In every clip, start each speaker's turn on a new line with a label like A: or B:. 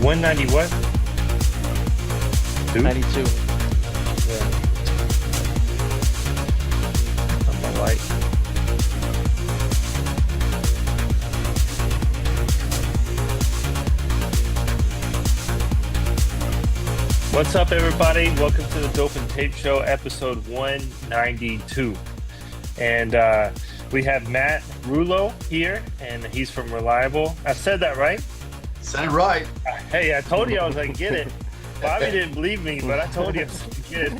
A: 190 what? 2?
B: 92.
A: Yeah. On my light. What's up, everybody? Welcome to the Dope and Tape Show, episode 192. And we have Matt Rouleau here, and he's from Reliable. I said that right?
C: Said it right.
A: Hey, I told you I was going to get it. Bobby didn't believe me, but I told you I was going to get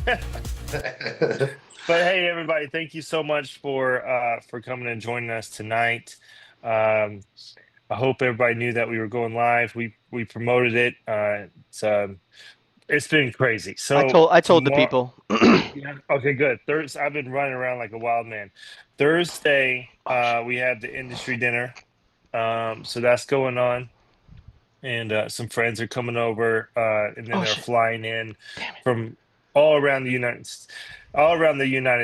A: it. But hey, everybody, thank you so much for coming and joining us tonight. I hope everybody knew that we were going live. We promoted it. It's been crazy. So
B: I told the
A: tomorrow,
B: people.
A: yeah, okay, good. Thursday, I've been running around like a wild man. Thursday, we have the industry dinner. So that's going on. And some friends are coming over, and then they're flying in from all around the United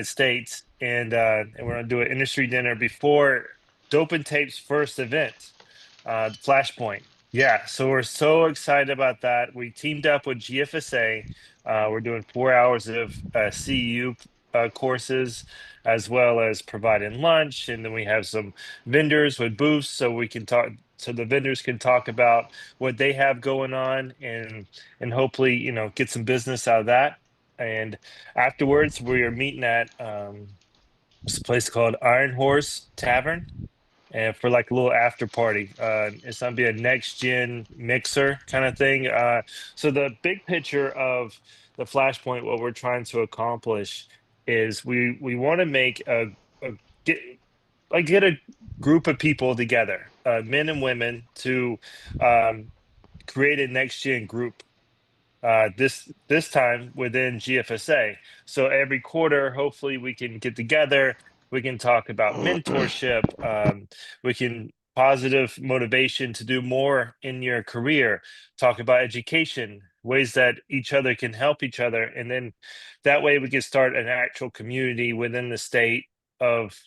A: States, and we're gonna do an industry dinner before Dope and Tape's first event, Flashpoint. Yeah, so we're so excited about that. We teamed up with GFSA. We're doing 4 hours of CEU courses, as well as providing lunch, and then we have some vendors with booths, so we can talk. So the vendors can talk about what they have going on, and hopefully, get some business out of that. And afterwards, we are meeting at this place called Iron Horse Tavern, and for like a little after party. It's gonna be a next gen mixer kind of thing. So the big picture of the Flashpoint, what we're trying to accomplish is we want to make a get get a group of people together, men and women, to create a next gen group. This time within GFSA. So every quarter, hopefully, we can get together. We can talk about mentorship. We can positive motivation to do more in your career. Talk about education, ways that each other can help each other, and then that way we can start an actual community within the state of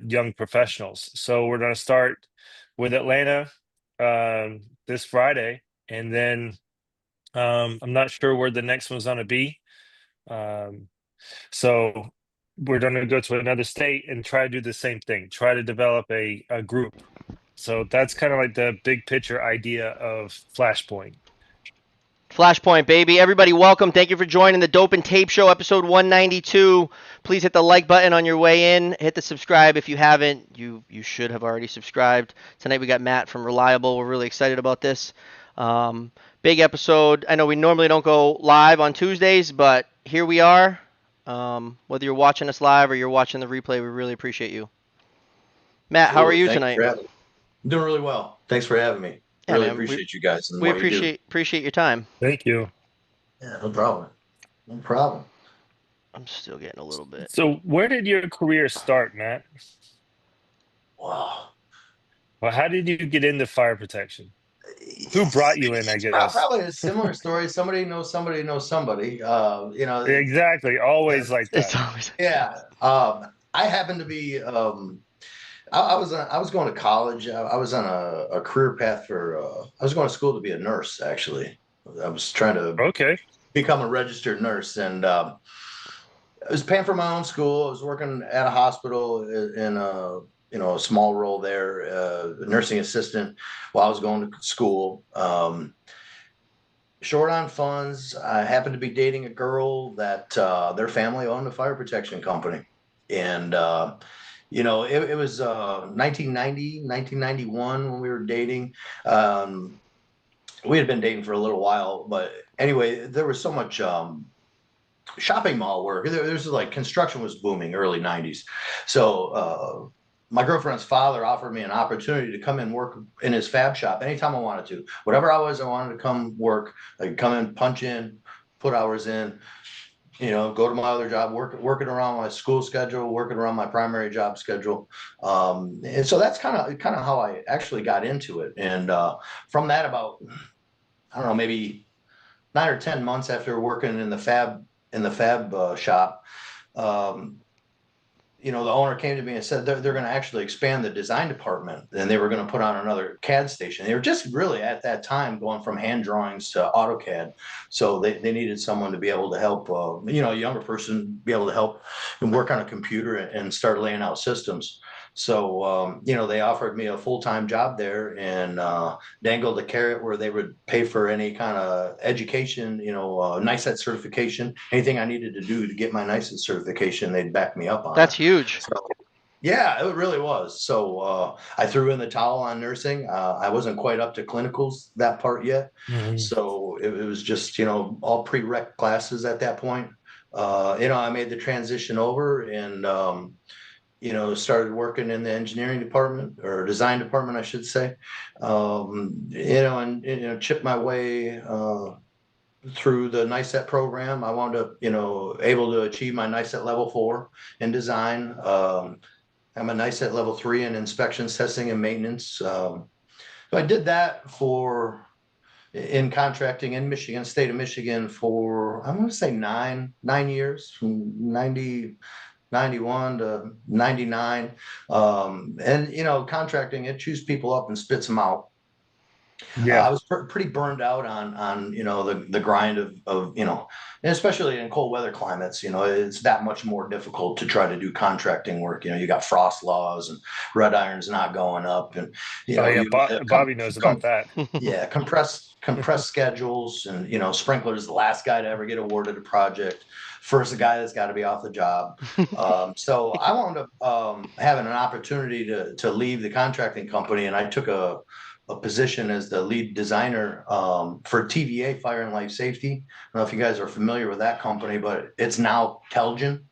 A: young professionals. So we're going to start with Atlanta this Friday, and then I'm not sure where the next one's going to be. So we're going to go to another state and try to do the same thing, try to develop a group. So that's kind of like the big picture idea of Flashpoint.
B: Flashpoint, baby. Everybody, welcome. Thank you for joining the Dope and Tape Show, episode 192. Please hit the like button on your way in. Hit the subscribe if you haven't. You should have already subscribed. Tonight we got Matt from Reliable. We're really excited about this. Big episode. I know we normally don't go live on Tuesdays, but here we are. Whether you're watching us live or you're watching the replay, we really appreciate you. Matt, how are you tonight?
C: I'm doing really well. Thanks for having me.
B: Yeah,
C: really
B: man,
C: appreciate you guys. And
B: we
C: what you do.
B: appreciate your time.
A: Thank you.
C: Yeah, no problem. No problem.
B: I'm still getting a little bit.
A: So where did your career start, Matt?
C: Wow.
A: Well, how did you get into fire protection? Who brought you in, I guess?
C: Probably a similar story. Somebody knows somebody knows somebody.
A: Exactly. Always like that.
B: It's always.
C: Yeah. I happened to be. I was going to college. I was on a career path for. I was going to school to be a nurse. Actually, I was trying to become a registered nurse, and I was paying for my own school. I was working at a hospital in a small role there, nursing assistant, while I was going to school. Short on funds. I happened to be dating a girl that their family owned a fire protection company, and it was 1990, 1991 when we were dating. We had been dating for a little while, but anyway, there was so much shopping mall work. There was like construction was booming early 90s. So my girlfriend's father offered me an opportunity to come and work in his fab shop anytime I wanted to. Whatever I wanted to come work. I could come in, punch in, put hours in, go to my other job, working around my school schedule, working around my primary job schedule. And so that's kind of how I actually got into it. And from that, about, I don't know, maybe 9 or 10 months after working in the fab shop, the owner came to me and said they're going to actually expand the design department, and they were going to put on another CAD station. They were just really at that time going from hand drawings to AutoCAD. So they needed someone to be able to help, a younger person be able to help and work on a computer and start laying out systems. So, they offered me a full-time job there, and dangled a carrot where they would pay for any kind of education, NICET certification, anything I needed to do to get my NICET certification, they'd back me up on
B: That's
C: it.
B: huge.
C: So, yeah, it really was. So I threw in the towel on nursing. I wasn't quite up to clinicals, that part yet.
A: Mhm.
C: So it was just, all prereq classes at that point. I made the transition over, and started working in the engineering department, or design department, I should say. And chipped my way through the NICET program. I wound up, able to achieve my NICET level 4 in design. I'm a NICET level 3 in inspections, testing, and maintenance. So I did that in contracting in Michigan, state of Michigan, for I'm going to say nine years, from 91 to 99. And contracting, it chews people up and spits them out.
A: Yeah.
C: I was pretty burned out on the grind of and especially in cold weather climates. It's that much more difficult to try to do contracting work. You got frost laws and red irons not going up, and
A: Oh yeah,
C: you
A: Bobby knows about that.
C: yeah, compressed schedules, and Sprinkler's the last guy to ever get awarded a project. First guy that's got to be off the job. So I wound up having an opportunity to leave the contracting company, and I took a position as the lead designer for TVA Fire and Life Safety. I don't know if you guys are familiar with that company, but it's now Telgen.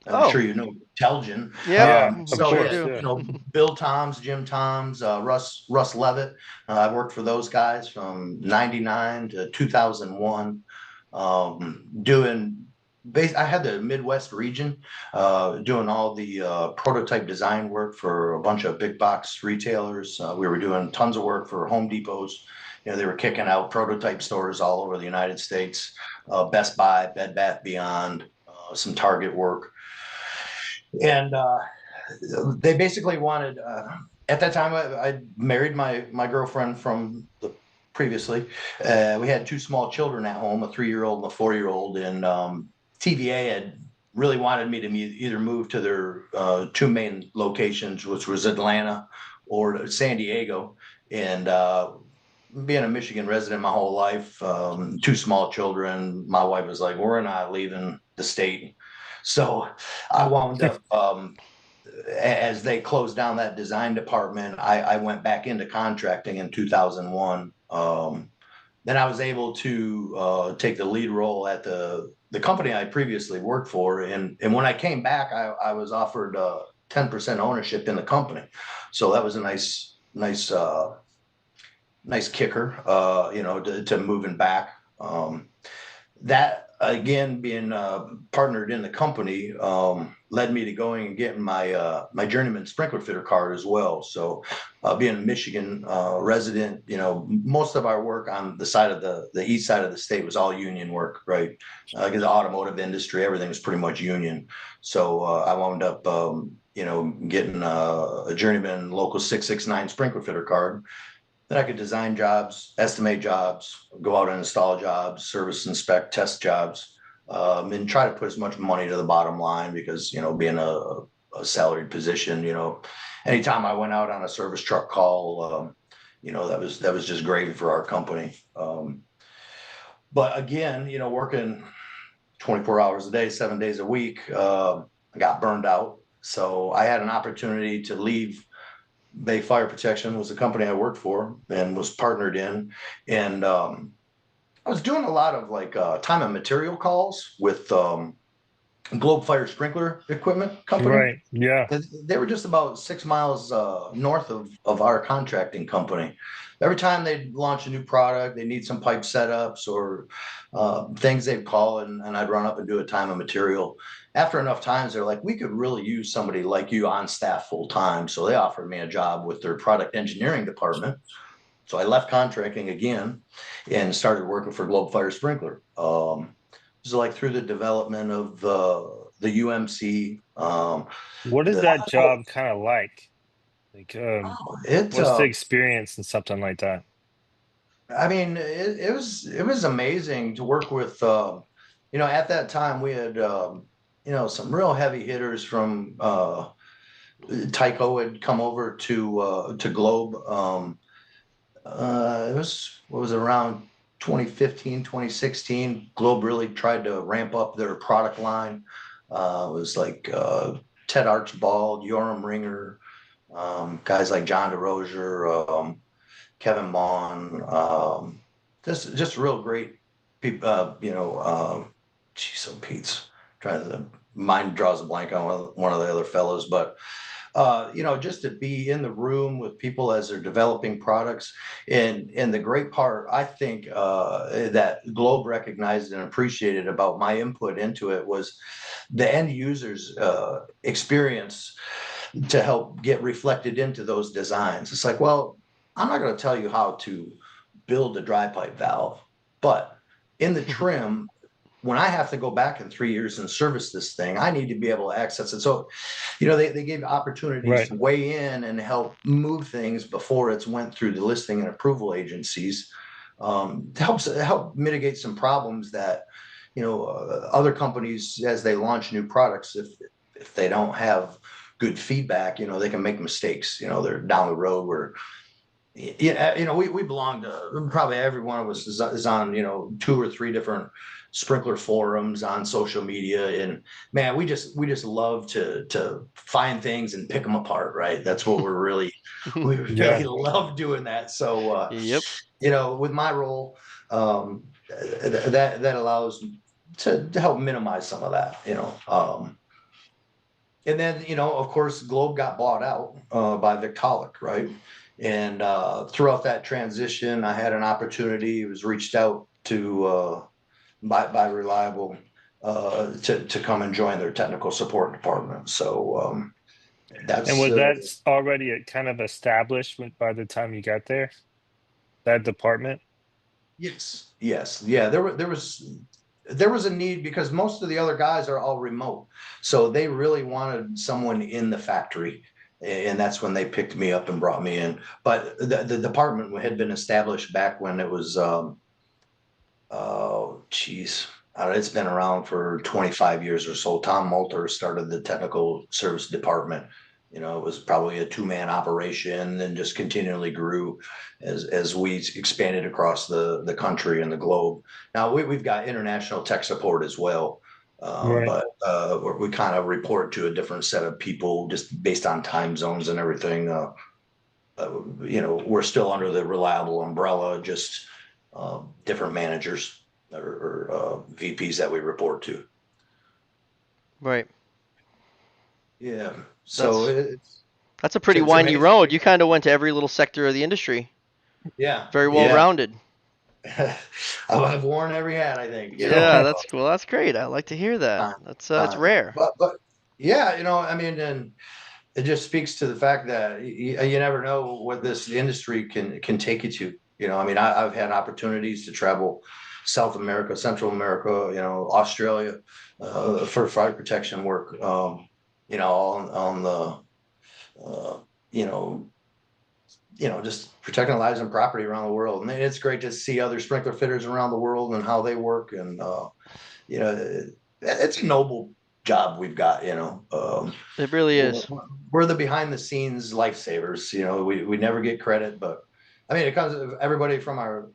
C: I'm
B: Oh,
C: sure you know Telgen.
B: yep,
A: Yeah,
B: we
A: of
B: sure
C: So yeah,
A: course.
B: do.
A: Yeah.
C: Bill Toms, Jim Toms, Russ Levitt. I worked for those guys from '99 to 2001, doing I had the Midwest region, doing all the prototype design work for a bunch of big box retailers. We were doing tons of work for Home Depots. They were kicking out prototype stores all over the United States. Best Buy, Bed Bath Beyond, some Target work. And they basically wanted, at that time, I married my girlfriend from the previously. We had two small children at home, a 3-year-old and a 4-year-old, and TVA had really wanted me to either move to their two main locations, which was Atlanta or San Diego. And being a Michigan resident my whole life, two small children, my wife was like, "We're not leaving the state." So I wound up, as they closed down that design department, I went back into contracting in 2001. Then I was able to take the lead role at the company I previously worked for, and when I came back, I was offered 10% ownership in the company, so that was a nice kicker, to moving back. That again, being partnered in the company, led me to going and getting my journeyman sprinkler fitter card as well. So being a Michigan resident, most of our work on the side of the east side of the state was all union work, right? Because the automotive industry, everything was pretty much union. So I wound up getting a journeyman local 669 sprinkler fitter card. Then I could design jobs, estimate jobs, go out and install jobs, service, inspect, test jobs, and try to put as much money to the bottom line, because, being a salaried position, anytime I went out on a service truck call, that was just gravy for our company. But again, working 24 hours a day, 7 days a week, I got burned out. So I had an opportunity to leave. Bay Fire Protection was the company I worked for and was partnered in. And I was doing a lot of like time and material calls with Globe Fire Sprinkler Equipment Company.
A: Right. Yeah.
C: They were just about 6 miles north of our contracting company. Every time they'd launch a new product, they need some pipe setups or things they'd call, and I'd run up and do a time and material. After enough times, they're like, "We could really use somebody like you on staff full time." So they offered me a job with their product engineering department. So I left contracting again and started working for Globe Fire Sprinkler. It was like through the development of the UMC
A: What is
C: The
A: that job kind of like? Like,
C: it
A: what's the experience in something like that?
C: I mean, it was amazing to work with. At that time we had some real heavy hitters from Tyco had come over to Globe. It was what was it, around 2015, 2016. Globe really tried to ramp up their product line. It was like Ted Archibald, Yoram Ringer, guys like John DeRozier, Kevin Mon, just real great people. Geez, oh Pete's trying to mind draws a blank on one of the other fellows, but just to be in the room with people as they're developing products. And the great part, I think, that Globe recognized and appreciated about my input into it was the end users' experience to help get reflected into those designs. It's like, well, I'm not going to tell you how to build a dry pipe valve, but in the trim, when I have to go back in 3 years and service this thing, I need to be able to access it. So, they gave opportunities
A: Right.
C: to weigh in and help move things before it's went through the listing and approval agencies, to help mitigate some problems that, other companies, as they launch new products, if they don't have good feedback, they can make mistakes. They're down the road where yeah, we belong to probably every one of us is on, two or three different sprinkler forums on social media. And man, we just love to find things and pick them apart, right? That's what we really
A: Yeah.
C: love doing that. So,
B: Yep.
C: with my role, that allows to help minimize some of that, and then, of course, Globe got bought out by Victaulic, right? And throughout that transition, I had an opportunity. It was reached out to by Reliable to come and join their technical support department. So
A: And
C: that's
A: was that already kind of established by the time you got there, that department?
C: yes, yes, yeah. There was a need because most of the other guys are all remote, so they really wanted someone in the factory, and that's when they picked me up and brought me in. But the department had been established back when it was, oh geez, it's been around for 25 years or so. Tom Moulter started the technical service department. It was probably a two-man operation and just continually grew as we expanded across the country and the globe. Now we've got international tech support as well.
A: Right.
C: But we kind of report to a different set of people just based on time zones and everything. We're still under the Reliable umbrella, just different managers or VPs that we report to.
B: Right.
C: Yeah. So
B: That's
C: it's
B: that's a pretty
C: it's
B: windy
C: amazing.
B: road. You kind of went to every little sector of the industry.
C: Yeah.
B: Very well
C: Yeah.
B: rounded.
C: I've worn every hat, I think,
B: Yeah, that's cool. That's great. I like to hear that.
C: time,
B: That's it's
C: time.
B: rare.
C: But yeah, I mean, and it just speaks to the fact that you never know what this industry can take you to. I mean, I've had opportunities to travel South America, Central America, Australia, for fire protection work. On the uh, you know just protecting lives and property around the world. And it's great to see other sprinkler fitters around the world and how they work. And it's a noble job we've got.
B: It really
C: we're,
B: is.
C: we're the behind the scenes lifesavers. We never get credit, but I mean, it comes everybody from our,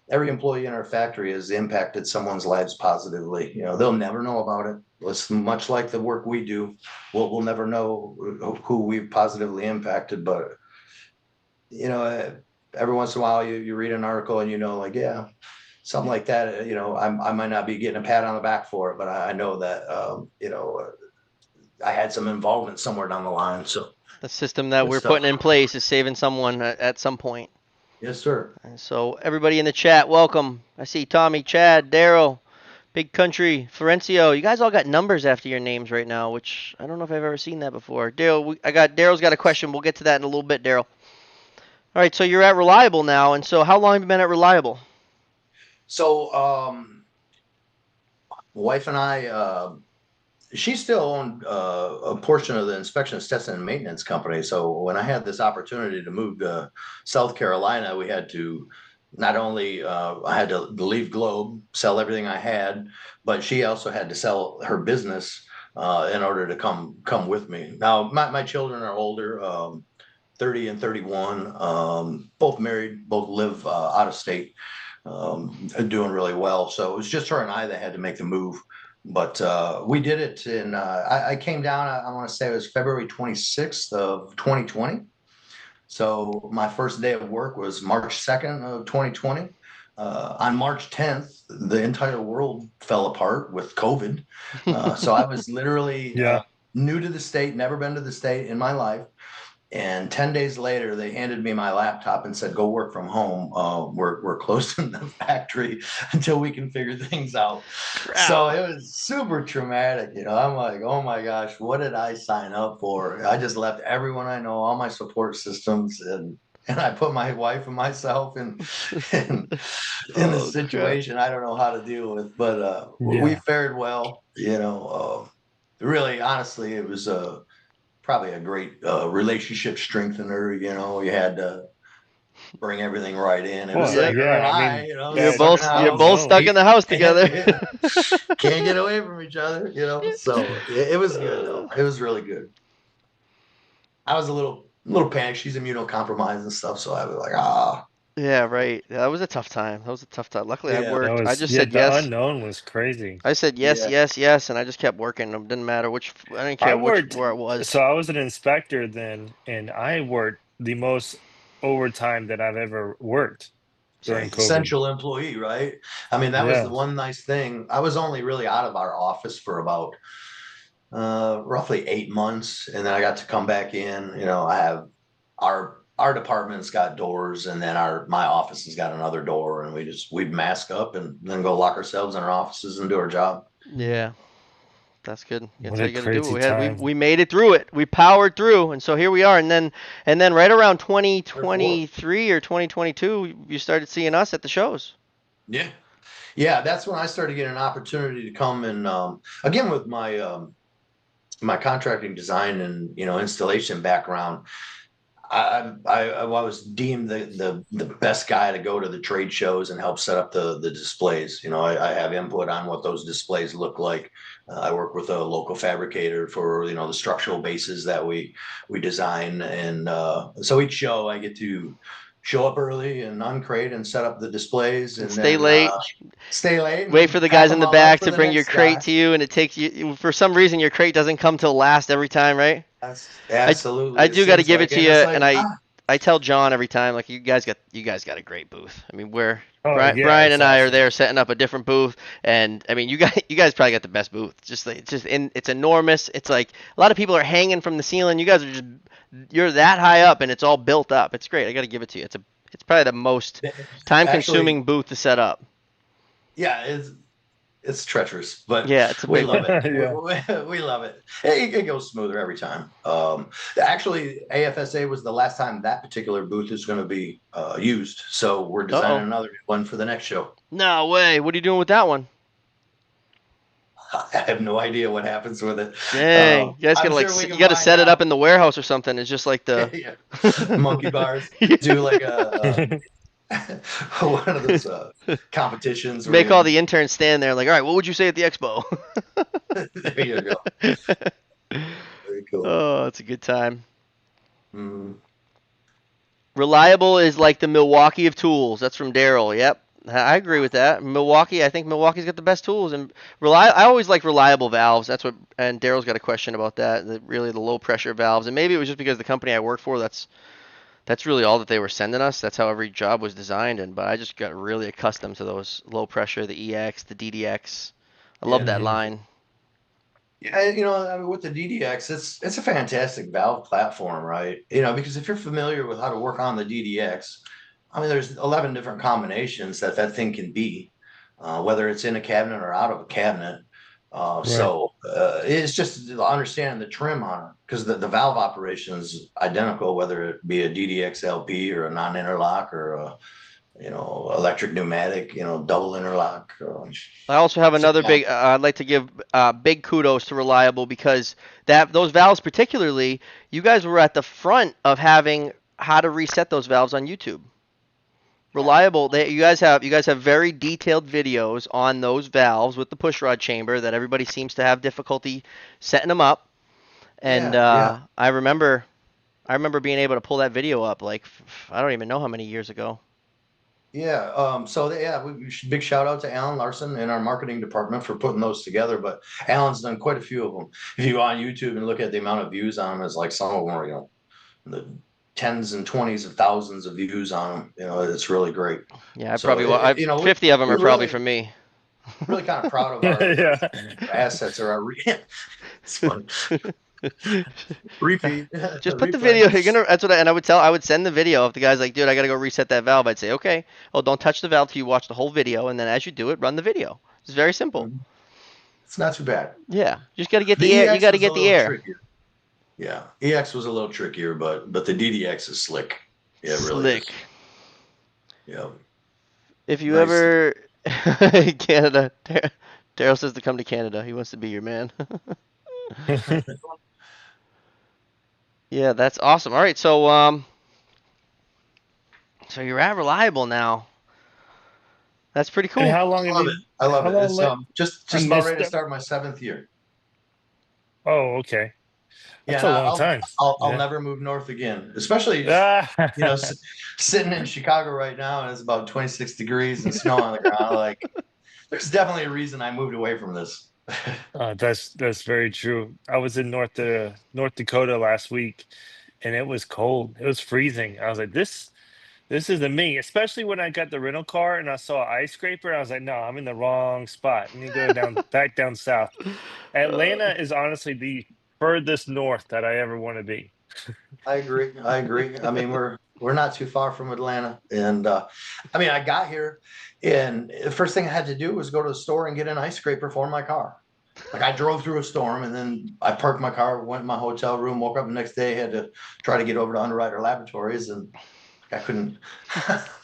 C: every employee in our factory has impacted someone's lives positively. They'll never know about it. It's much like the work we do. We'll never know who we've positively impacted, but you know, every once in a while you read an article and like, yeah, something like that. I might not be getting a pat on the back for it, but I know that I had some involvement somewhere down the line. So
B: The system that
C: good
B: we're
C: stuff.
B: putting in place is saving someone at some point.
C: Yes, sir.
B: And so everybody in the chat, welcome. I see Tommy, Chad, Daryl, Big Country, Florencio. You guys all got numbers after your names right now, which I don't know if I've ever seen that before. Daryl, Daryl's got a question. We'll get to that in a little bit, Daryl. All right, so you're at Reliable now, and so how long have you been at Reliable?
C: So, wife and I, she still owned a portion of the inspection, testing, and maintenance company. So when I had this opportunity to move to South Carolina, we had to not only I had to leave Globe, sell everything I had, but she also had to sell her business in order to come with me. Now my children are older, 30 and 31, both married, both live out of state, doing really well. So it was just her and I that had to make the move. But we did it, and I came down. I want to say it was February 26th of 2020. So my first day of work was March 2nd of 2020. On March 10th, the entire world fell apart with COVID. So I was literally
A: Yeah.
C: new to the state, never been to the state in my life. And 10 days later, they handed me my laptop and said, go work from home. We're closing the factory until we can figure things out.
B: Crap.
C: So it was super traumatic. I'm like, oh my gosh, what did I sign up for? I just left everyone I know, all my support systems, and I put my wife and myself in this
B: Oh crap.
C: situation I don't know how to deal with. But we
A: Yeah.
C: fared well. Really, honestly, it was probably a great relationship strengthener. You had to bring everything right in. It was
A: Well,
B: Yep.
C: like her and
A: yeah. I
C: I,
A: mean,
B: You're
A: that
C: stuck in the
B: both you're
A: on its
C: house.
B: both
A: own.
B: stuck in the house together.
C: Yeah, can't get away from each other. So it was good though. It was really good. I was a little panicked. She's immunocompromised and stuff, so I was like,
B: Yeah, right. Yeah, that was a tough time. That was a tough time. Luckily, I
C: yeah,
A: That
B: worked. I
A: was
B: just
A: yeah.
B: said
A: The
B: yes.
A: unknown was crazy.
B: I said yes,
C: yeah.
B: yes, yes, and I just kept working. It didn't matter which. I didn't
A: I
B: care which
A: worked.
B: where it was.
A: So I was an inspector then, and I worked the most overtime that I've ever worked during COVID.
C: Essential employee, right? I mean, that was the
A: Yeah.
C: one nice thing. I was only really out of our office for about roughly 8 months, and then I got to come back in. I have our department's got doors, and then my office has got another door, and we'd mask up and then go lock ourselves in our offices and do our job.
B: Yeah, that's good. That's
A: What
B: how
A: a
B: you got to do it.
A: crazy
B: We had we
A: time.
B: we made it through it. We powered through, and so here we are. And then right around
C: Therefore,
B: 2023 or 2022, you started seeing us at the shows.
C: yeah, yeah, that's when I started getting an opportunity to come and again with my contracting design and installation background. I was deemed the best guy to go to the trade shows and help set up the displays. I have input on what those displays look like. I work with a local fabricator for the structural bases that we design, and so each show I get to show up early and uncrate and set up the displays,
B: And
C: and
B: stay
C: then
B: late.
C: stay late
B: Wait
C: and
B: for the
C: pack
B: guys in
C: them
B: the
C: all up
B: back
C: for
B: to
C: the
B: bring your
C: next guy.
B: crate to you, and it takes you. For some reason, your crate doesn't come till last every time, right?
C: That's
B: I I
C: absolutely. It
B: do got to
C: seems
B: give it
C: like,
B: to
C: and
B: you,
C: it's
B: and
C: like,
B: I tell John every time, like you guys got a great booth. I mean, we're
A: Oh
B: Brian,
A: yeah,
B: Brian
A: it's
B: and I are
A: awesome.
B: there setting up a different booth, and I mean, you guys probably got the best booth. It's enormous. It's like a lot of people are hanging from the ceiling. You guys are just you're that high up, and it's all built up. It's great. I got to give it to you. It's probably the most
C: actually,
B: time-consuming booth to set up.
C: yeah, it's treacherous, but
B: Yeah, it's a
C: we
B: big
C: love
B: one.
C: it.
A: Yeah.
C: We love it. It goes smoother every time. Actually, AFSA was the last time that particular booth is going to be used, so we're designing
B: Uh-oh.
C: another one for the next show.
B: No way. What are you doing with that one?
C: I have no idea what happens with it.
B: Dang. You guys
C: I'm
B: gotta
C: sure we
B: you
C: can
B: gotta
C: find
B: set it up
C: out.
B: in the warehouse or something. It's just like the
C: Yeah. Monkey bars.
B: Yeah.
C: Do like one of those competitions where
B: Make all
C: you.
B: the interns stand there like, all right, what would you say at the expo?
C: There you go. Very cool.
B: Oh, it's a good time.
C: Mm.
B: Reliable is like the Milwaukee of tools. That's from Daryl. Yep. I agree with that. Milwaukee, I think Milwaukee's got the best tools, and I always like reliable valves. That's what, and Daryl's got a question about that. Really, the low pressure valves, and maybe it was just because the company I work for, that's really all that they were sending us. That's how every job was designed, and but I just got really accustomed to those low pressure, the EX, the DDX. I love
C: Yeah.
B: that
A: Mhm.
B: line.
C: Yeah, I mean, with the DDX, it's a fantastic valve platform, right? Because if you're familiar with how to work on the DDX, I mean, there's 11 different combinations that thing can be, whether it's in a cabinet or out of a cabinet.
A: Right.
C: It's just understanding the trim on it because the valve operation is identical, whether it be a DDX LP or a non-interlock or electric pneumatic, double interlock.
B: I also have
C: So
B: another
C: yeah,
B: big. I'd like to give big kudos to Reliable because that those valves particularly, you guys were at the front of having how to reset those valves on YouTube.
C: yeah,
B: Reliable. You guys have very detailed videos on those valves with the pushrod chamber that everybody seems to have difficulty setting them up. And
C: yeah, yeah.
B: I remember being able to pull that video up like I don't even know how many years ago.
C: Yeah. Yeah, big shout out to Alan Larson in our marketing department for putting those together. But Alan's done quite a few of them. If you go on YouTube and look at the amount of views on them, it's like some of them are, the tens and twenties of thousands of views on them. It's really great.
B: Yeah, I
C: So,
B: probably 50 of them are
C: we're
B: probably from
C: really,
B: me.
C: really kind of proud of our
A: Yeah.
C: assets or our, it's fun. Repeat,
B: Just put the
C: replay.
B: video. That's what I would send the video. If the guy's like, dude, I gotta go reset that valve, I'd say, okay. Oh, don't touch the valve till you watch the whole video, and then as you do it, run the video. It's very simple.
C: Mhm. It's not too bad.
B: Yeah, you just gotta get
C: The
B: the air. You
C: EX
B: gotta
C: was a
B: get the
C: little
B: air.
C: trickier. Yeah, EX was a little trickier, but the DDX is slick. Yeah, it really is.
B: Slick.
C: Yeah,
B: If you
C: nice.
B: ever Canada, Daryl says to come to Canada. He wants to be your man. Yeah, that's awesome. All right, so you're at Reliable now. That's pretty
A: And
B: cool.
C: I love it. I love
A: how
C: it.
A: long
C: It's
A: let I
C: just about
A: missed
C: ready to
A: them?
C: start my seventh year.
A: Oh, okay.
C: Yeah,
A: That's
C: and
A: a long time.
C: I'll
A: Yeah.
C: never move north again. Especially
A: Ah.
C: sitting in Chicago right now and it's about 26 degrees and snow on the ground. Like, there's definitely a reason I moved away from this.
A: That's very true. I was in North Dakota last week, and it was cold. It was freezing. I was like, this isn't me. Especially when I got the rental car and I saw an ice scraper. I was like, no, I'm in the wrong spot. I need to go back down south. Atlanta is honestly the furthest north that I ever want to be.
C: I agree. I agree. I mean, we're not too far from Atlanta, and I mean, I got here, and the first thing I had to do was go to the store and get an ice scraper for my car. Like, I drove through a storm, and then I parked my car, went in my hotel room, woke up the next day, had to try to get over to Underwriter Laboratories, and I couldn't.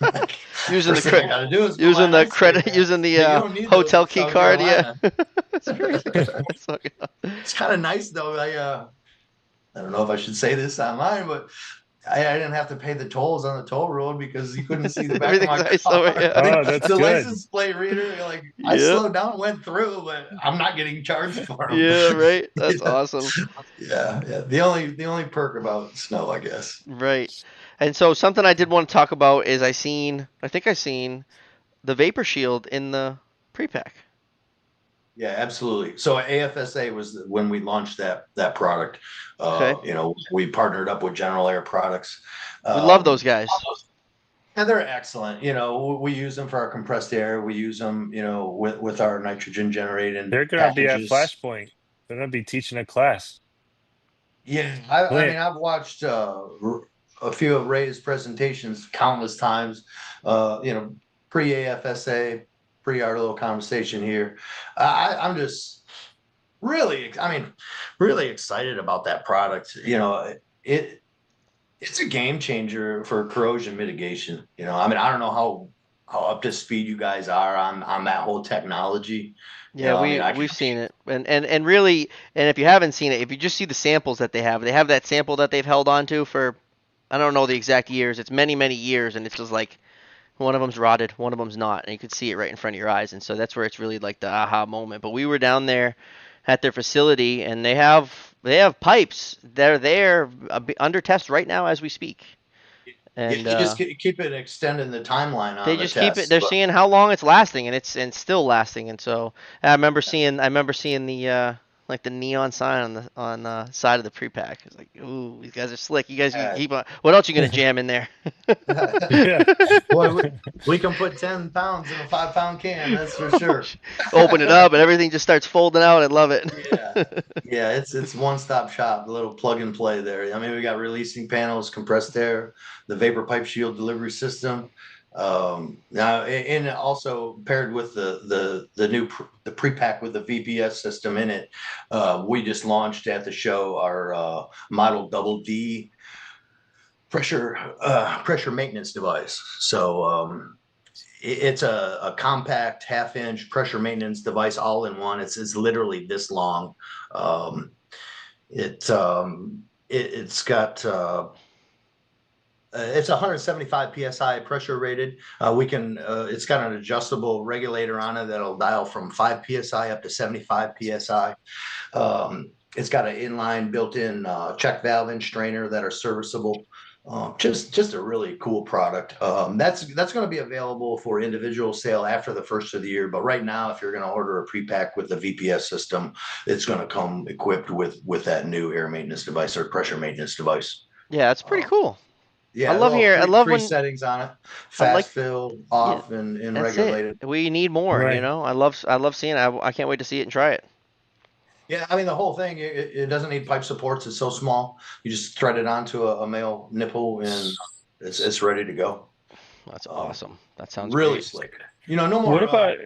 C: Like,
B: Using the
C: first thing I
B: credit,
C: got to do is go buy
B: using
C: an
B: the
C: ice
B: credit,
C: scraper.
B: using the
C: Yeah, you don't need those
B: hotel
C: in
B: key
C: South
B: card. Yeah,
C: Carolina.
B: that's crazy. That's fucking
C: It's kind of nice though. I don't know if I should say this online, but I didn't have to pay the tolls on the toll road because you couldn't see the back of
B: Everything's
C: my
B: nice over.
C: car.
B: Yeah,
A: Oh, that's
C: The
A: good.
C: license plate reader, like, I
B: yeah,
C: slowed down, went through, but I'm not getting charged for them.
B: yeah. Right. That's
C: Yeah,
B: awesome.
C: yeah. The only perk about snow, I guess.
B: Right. And so something I did want to talk about is I think I seen the Vapor Shield in the pre-pack.
C: Yeah, absolutely. So AFSA was when we launched that product.
B: Okay.
C: We partnered up with General Air Products.
B: We love those
C: Um,
B: guys.
C: And they're excellent. We use them for our compressed air. We use them, with our nitrogen generating
A: They're gonna be at
C: packages.
A: Flashpoint. They're gonna be teaching a class.
C: Yeah, I mean,
A: Clint,
C: I've watched a few of Ray's presentations countless times. Uh, you know, pre AFSA, pre our little conversation here. I'm just I mean, really excited about that product. It it's a game changer for corrosion mitigation. I mean, I don't know how up to speed you guys are on that whole technology.
B: Yeah,
C: I mean,
B: we've seen it, and really, and if you haven't seen it, if you just see the samples that they have that sample that they've held on to for, I don't know the exact years. It's many many years, and it's just like one of them's rotted, one of them's not, and you can see it right in front of your eyes, and so that's where it's really like the aha moment. But we were down there at their facility, and they have pipes. They're there under test right now as we speak,
C: you,
B: and
C: you just keep it extending the timeline
B: they
C: on the
B: just keep it.
C: tests,
B: They're
C: but
B: seeing how long it's lasting, and it's still lasting. And so I remember seeing the like the neon sign on the side of the pre-pack. It's like, ooh, these guys are slick. You guys can
C: uh,
B: keep on. What else you gonna jam in there?
A: yeah.
C: boy, we can put 10 pounds in a 5-pound can. That's for sure.
B: Open it up, and everything just starts folding out. I love it.
C: Yeah. Yeah, it's one-stop shop, a little plug and play there. I mean, we got releasing panels, compressed air, the vapor pipe shield delivery system. Now, and also paired with the new the pre-pack with the VPS system in it. We just launched at the show our model double D pressure maintenance device. So it's a compact half-inch pressure maintenance device all in one. It's literally this long. Um, it's got it's 175 psi pressure rated. We can it's got an adjustable regulator on it that'll dial from 5 psi up to 75 psi. It's got an inline built-in check valve and strainer that are serviceable. Just a really cool product. That's going to be available for individual sale after the first of the year. But right now, if you're going to order a pre-pack with the VPS system, it's going to come equipped with that new air maintenance device or pressure maintenance device.
B: Yeah, it's pretty
C: Uh,
B: cool. I
C: yeah,
B: love
C: well,
B: hearing. I love
C: three
B: when
C: settings on it:
B: I like.
C: fast fill,
B: Yeah,
C: off, and
B: that's it.
C: regulated.
B: We need more. You
A: Right.
B: know, I love seeing it. I can't wait to see it and try it.
C: Yeah, I mean the whole thing. It doesn't need pipe supports. It's so small. You just thread it onto a male nipple, and it's ready to go.
B: That's
C: Um,
B: awesome. That sounds
C: really
B: great.
C: slick. No
A: What
C: more
A: about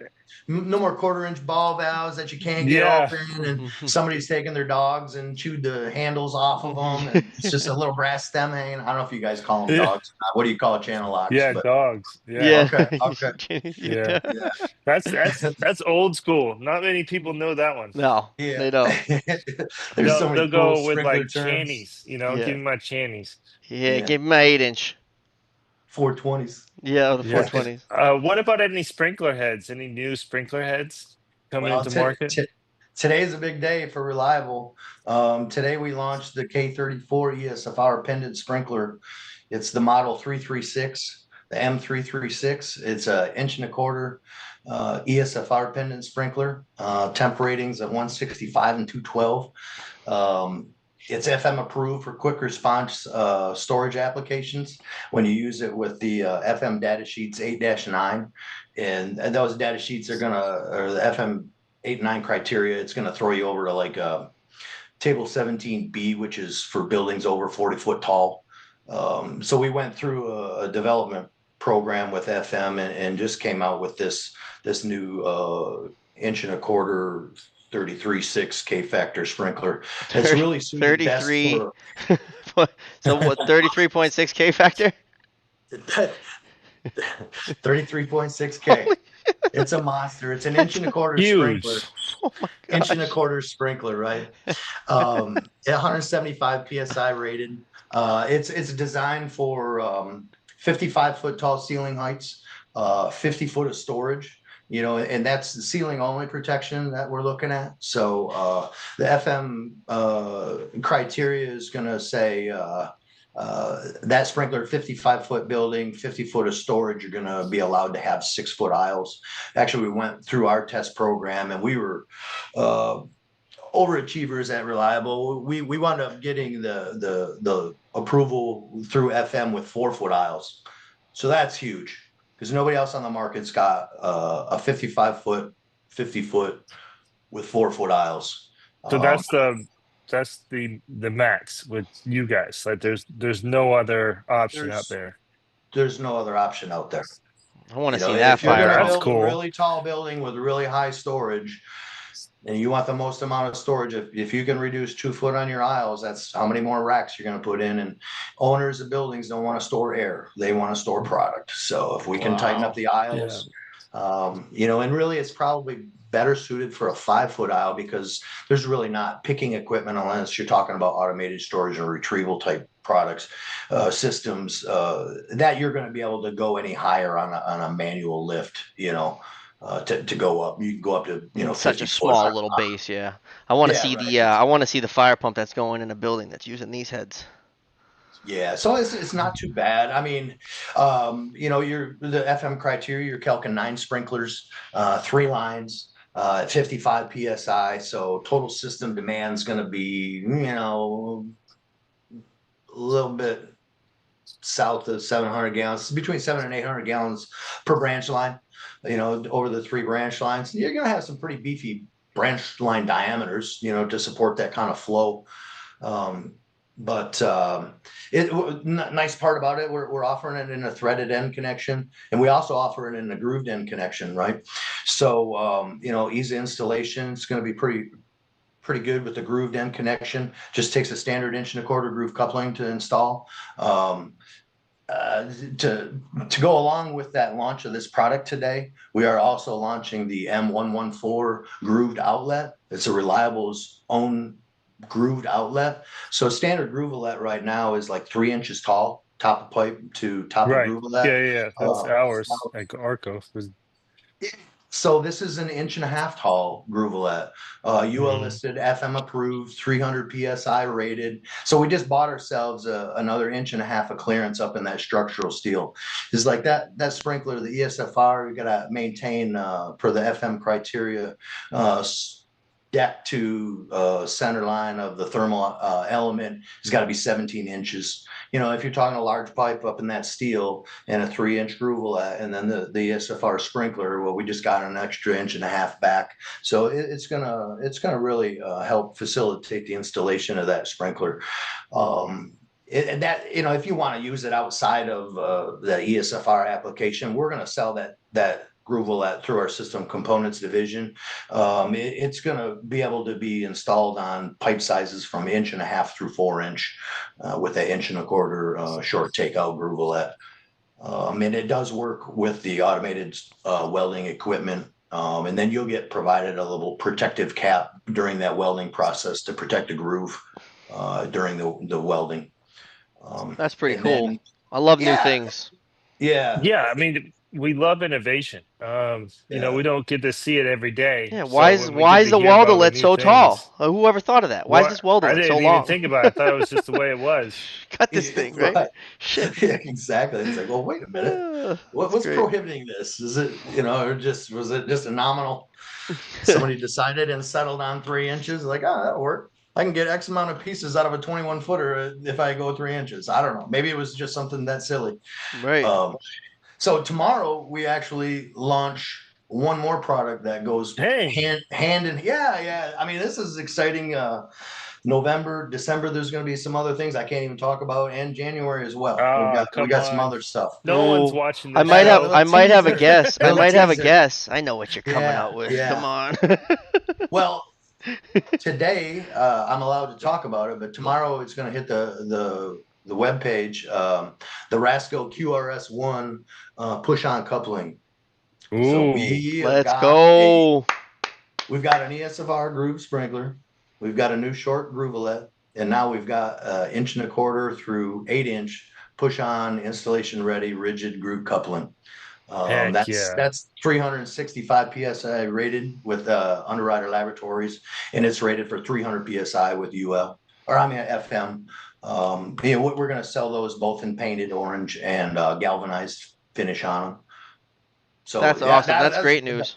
C: no more quarter-inch ball valves that you can't get
A: yeah,
C: open, and somebody's taking their dogs and chewed the handles off of them, and it's just a little brass stem hanging. I don't know if you guys call them
A: yeah,
C: dogs. What do you call channel locks?
A: yeah,
C: But
A: dogs. Yeah,
B: Yeah.
C: okay, okay,
A: yeah.
C: yeah,
A: That's old school. Not many people know that one.
B: No,
C: yeah.
B: they don't.
C: There's so many
A: They'll
C: cool
A: go with
C: sprinkler
A: like
C: terms.
A: channies, you know,
B: Yeah.
A: give me my channies.
B: Yeah.
C: Yeah,
B: Give me my 8-inch.
C: 420s.
B: Yeah, the
A: Yeah.
B: 420s.
A: What about any sprinkler heads? Any new sprinkler heads coming
C: Well,
A: into market?
C: today's a big day for Reliable. Today we launched the K34 ESFR pendant sprinkler. It's the model 336, the M336. It's a inch and a quarter ESFR pendant sprinkler. Temp ratings at 165 and 212. Um, it's FM approved for quick response storage applications when you use it with the FM data sheets 8-9. And those data sheets are going to, or the FM 8 and 9 criteria, it's going to throw you over to like table 17B, which is for buildings over 40 foot tall. So we went through a development program with FM and just came out with this new inch and a quarter 33.6 K factor sprinkler. It's
B: 30,
C: really suited best
B: 33.
C: for
B: So what? 33.6 K factor.
C: 33.6K.
B: Holy.
C: It's a monster. It's an inch
B: That's
C: and a quarter sprinkler,
A: Huge.
B: oh my
C: inch and a
B: gosh.
C: quarter sprinkler, right? 175 psi rated. It's designed for 55 foot tall ceiling heights, 50 foot of storage. And that's the ceiling only protection that we're looking at. So the FM criteria is going to say that sprinkler 55 foot building, 50 foot of storage, you're going to be allowed to have 6 foot aisles. Actually, we went through our test program and we were uh, overachievers at Reliable. We wound up getting the approval through FM with 4 foot aisles. So that's huge because nobody else on the market's got a 55 foot, 50 foot with 4 foot aisles.
A: So
C: Um,
A: that's the max with you guys. Like there's no other option out
C: there's
A: there.
C: there's no other option out there.
B: I want to see that
C: If you're going
B: fire
C: to
A: That's
B: pump.
C: build a
A: cool.
C: really tall building with really high storage, and you want the most amount of storage, if you can reduce 2 foot on your aisles, that's how many more racks you're going to put in. And owners of buildings don't want to store air; they want to store product. So if we can tighten up
B: Wow.
C: the
A: Yeah.
C: aisles, and really it's probably better suited for a 5 foot aisle because there's really not picking equipment unless you're talking about automated storage or retrieval type products, systems that you're going to be able to go any higher on a manual lift, to go up. You can go up to,
B: In such a
C: 50 foot.
B: small little base, yeah. I want to
C: Yeah,
B: see
C: right.
B: the I want to see the fire pump that's going in a building that's using these heads.
C: Yeah, so it's not too bad. I mean, you're the FM criteria. You're calculating 9 sprinklers, 3 lines, 55 psi. So total system demand is going to be, a little bit south of 700 gallons, between 700 and 800 gallons per branch line. Over the 3 branch lines, you're going to have some pretty beefy branch line diameters, to support that kind of flow. Um, but nice part about it, we're offering it in a threaded end connection, and we also offer it in a grooved end connection, right? So easy installation. It's going to be pretty good with the grooved end connection. Just takes a standard 1.25 inch groove coupling to install. To go along with that launch of this product today, we are also launching the M114 grooved outlet. It's a Reliable's own grooved outlet. So standard groovelet right now is like 3 inches tall, top of pipe to top of
A: Right.
C: groovelet.
A: Yeah. That's
C: Uh,
A: ours. Like Arco.
C: so this is an 1.5 inch tall groovelet, UL
A: Mhm.
C: listed, FM approved, 300 PSI rated. So we just bought ourselves another 1.5 inch of clearance up in that structural steel. It's like that sprinkler, the ESFR, you got to maintain per the FM criteria, uh, deck to center line of the thermal element has got to be 17 inches. If you're talking a large pipe up in that steel and a 3 inch groovelet, and then the ESFR sprinkler, well, we just got an extra 1.5 inch back. So it's gonna really help facilitate the installation of that sprinkler. If you want to use it outside of the ESFR application, we're going to sell that groovelet through our system components division. It's going to be able to be installed on pipe sizes from 1.5 inch through 4 inch with an 1.25 inch short takeout groovelet. And it does work with the automated welding equipment. And then you'll get provided a little protective cap during that welding process to protect the groove during the welding.
B: That's pretty
C: And
B: cool.
C: then,
B: I love new
C: yeah,
B: things.
C: yeah,
A: Yeah, I mean, we love innovation.
C: yeah.
A: We don't get to see it every day.
B: Yeah,
A: So when we
B: why
A: get
B: is
A: to
B: the
A: hear about the
B: welderlet
A: new
B: so
A: things,
B: tall? Whoever thought of that? Why is
A: what
B: this
A: I
B: welderlet so
A: didn't even
B: long?
A: think about it. I thought it was just the way it was.
B: Cut this thing, right?
C: Right.
B: Shit.
C: Yeah, exactly. It's like, well, wait a minute.
B: That's
C: What's
B: great.
C: prohibiting this? Is it, or was it just a nominal? Somebody decided and settled on 3 inches. Like, oh, that'll work. I can get X amount of pieces out of a 21 footer if I go 3 inches. I don't know. Maybe it was just something that silly.
B: Right.
C: Um, so tomorrow we actually launch one more product that goes
A: Hey,
C: hand in. Yeah. I mean, this is exciting. November, December, there's going to be some other things I can't even talk about, and January as well. We
A: come
C: got some
A: on.
C: other stuff.
A: No one's
B: Oh,
A: watching this
C: Little
B: I
A: show.
B: might have a
C: teaser,
B: guess. I
C: little
B: might have a
C: teaser.
B: guess. I know what you're coming
C: Yeah,
B: out with. Come
C: yeah.
B: on.
C: Well, today I'm allowed to talk about it, but tomorrow it's going to hit the web page. The Rasco QRS1 push-on coupling. So
A: Ooh,
B: Let's go.
C: we've got an ESFR groove sprinkler, we've got a new short groovelet, and now we've got 1.25 inch through 8 inch push-on installation ready rigid groove coupling.
A: heck yeah.
C: That's 365 psi rated with Underwriter Laboratories, and it's rated for 300 psi with UL, or I mean FM. We're going to sell those both in painted orange and galvanized finish on them. So
B: That's awesome. That's great news.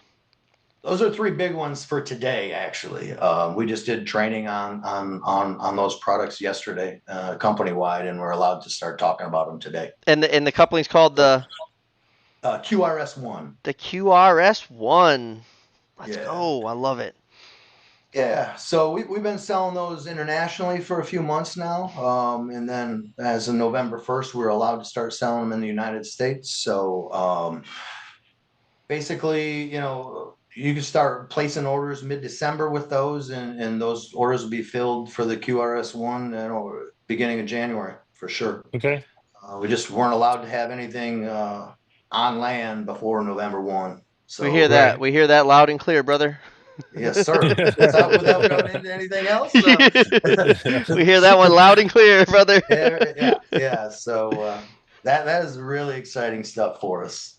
C: those are three big ones for today. Actually, we just did training on those products yesterday, company wide, and we're allowed to start talking about them today.
B: And the coupling's called
C: QRS1.
B: the QRS1. Let's
C: Yeah.
B: go. I love it.
C: Yeah, so we've been selling those internationally for a few months now. And then as of November 1st, we were allowed to start selling them in the United States. So basically, you can start placing orders mid-December with those, and those orders will be filled for the QRS1 beginning of January for sure.
A: Okay.
C: We just weren't allowed to have anything on land before November 1. So
B: We hear that.
A: Right.
B: We hear that loud and clear, brother.
C: yes, sir. Without going into anything else.
B: We hear that one loud and clear, brother.
C: Yeah. So that is really exciting stuff for us.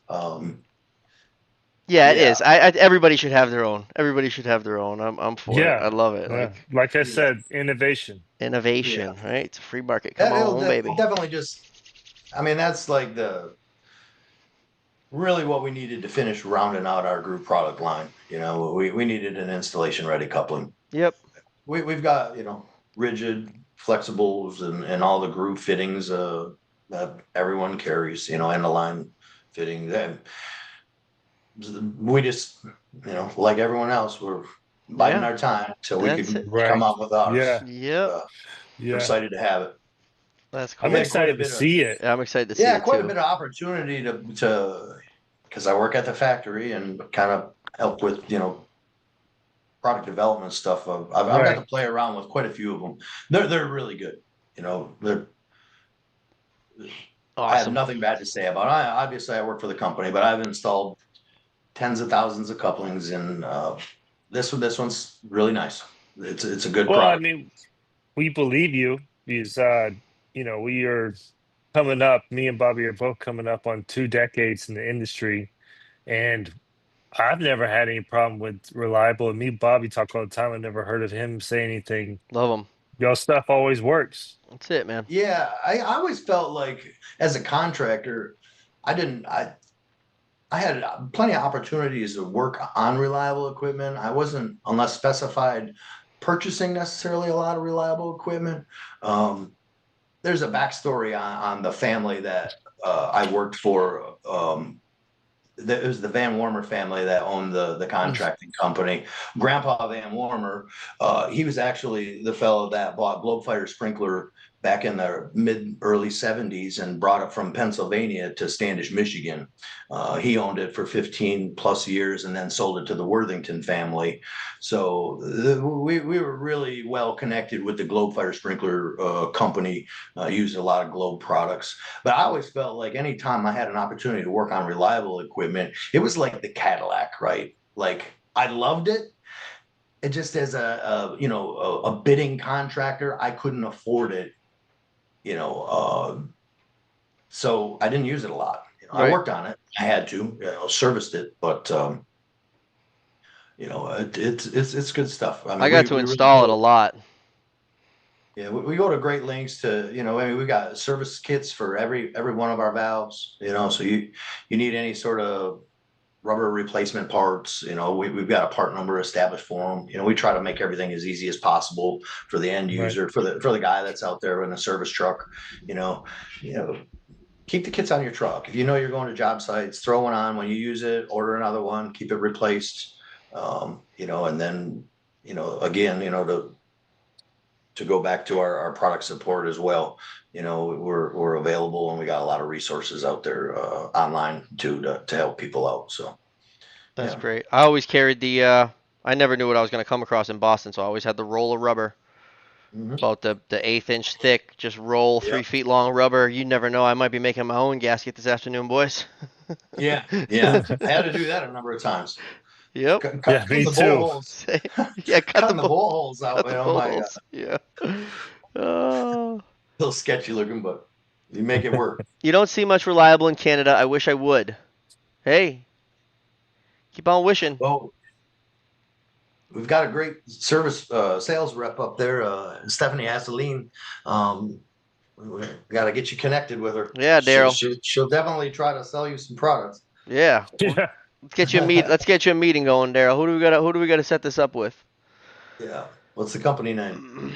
B: Yeah, it
C: Yeah.
B: is. Everybody should have their own. Everybody should have their own. I'm for it.
A: Yeah.
B: I love it. Like
A: Like I
C: Yeah.
A: said, innovation.
B: innovation, right? It's a free market. Come
C: It'll
B: on, baby.
C: definitely I mean, that's like really what we needed to finish rounding out our group product line. We needed an installation ready coupling.
B: Yep.
C: We've got, rigid flexibles and all the groove fittings that everyone carries, and the line fitting. Then we just, like everyone else, we're biding
B: Yeah.
C: our time till we
B: That's
C: could
B: it.
A: Right.
C: come out with ours.
A: Yeah.
B: Yep.
C: We're
A: Yeah.
C: excited to have it.
B: That's cool.
A: I'm
C: We had quite a
A: excited to
C: bit of
A: see it.
B: Yeah, I'm excited to see
C: yeah,
B: it
C: quite a
B: too.
C: bit of opportunity to because I work at the factory and kind of help with, product development stuff. I've got to
A: Right.
C: play around with quite a few of them. They're really good. You know, I have
B: Awesome.
C: nothing bad to say about it. Obviously I work for the company, but I've installed tens of thousands of couplings, and this one's really nice. It's a good
A: Well, I
C: product.
A: mean, we believe you because we are coming up. Me and Bobby are both coming up on 2 decades in the industry, and I've never had any problem with reliable. And me and Bobby talk all the time. I never heard of him say anything.
B: Love them.
A: Y'all stuff always works.
B: That's it, man.
C: Yeah, I always felt like as a contractor, I didn't I had plenty of opportunities to work on reliable equipment. I wasn't, unless specified, purchasing necessarily a lot of reliable equipment. Um, there's a backstory on the family that I worked for. It was the Van Warmer family that owned the contracting company. Grandpa Van Warmer, he was actually the fellow that bought Globe Fire Sprinkler back in the mid early 70s and brought it from Pennsylvania to Standish, Michigan. He owned it for 15 plus years and then sold it to the Worthington family. So we were really well connected with the Globe Fire Sprinkler company, used a lot of Globe products. But I always felt like anytime I had an opportunity to work on reliable equipment, it was like the Cadillac, right? Like I loved it. It just as a bidding contractor, I couldn't afford it, you know. So I didn't use it a lot. I
B: Right.
C: worked on it. I had to, serviced it, but it's good stuff. I
B: I
C: mean,
B: got
C: we
B: to
C: we really
B: install it a
C: go.
B: lot.
C: Yeah, we go to great lengths to, I mean, we got service kits for every one of our valves, so you need any sort of rubber replacement parts, we've got a part number established for them. We try to make everything as easy as possible for the end
A: Right.
C: user, for the guy that's out there in a service truck, you know, you know, keep the kits on your truck. If you know you're going to job sites, throw one on when you use it, order another one, keep it replaced. And then, again, to go back to our product support as well. We're available, and we got a lot of resources out there online too to help people out. So
B: That's
C: yeah.
B: great. I always carried the. I never knew what I was going to come across in Boston, so I always had the roll of rubber,
C: Mhm.
B: about the eighth inch thick, just roll,
C: Yeah.
B: 3 feet long rubber. You never know. I might be making my own gasket this afternoon, boys.
C: Yeah. Yeah. I had to do that a number of times.
B: Yep.
C: Cut
A: Yeah, me
C: the
A: too.
C: bowl holes,
B: Yeah, cut the
C: cutting the
B: bowl,
C: bowl holes out.
B: cut the
C: Oh my God,
B: bowls. Yeah. Oh.
C: a little sketchy looking, but you make it work.
B: You don't see much reliable in Canada. I wish I would. Hey, keep on wishing.
C: Well, we've got a great service sales rep up there, Stephanie Asseline. We got to get you connected with her.
B: Yeah, Daryl.
C: She'll definitely try to sell you some products.
B: Yeah.
A: Yeah.
B: Let's get you a meet. Let's get you a meeting going, Daryl. Who do we got to set this up with?
C: Yeah. What's the company name?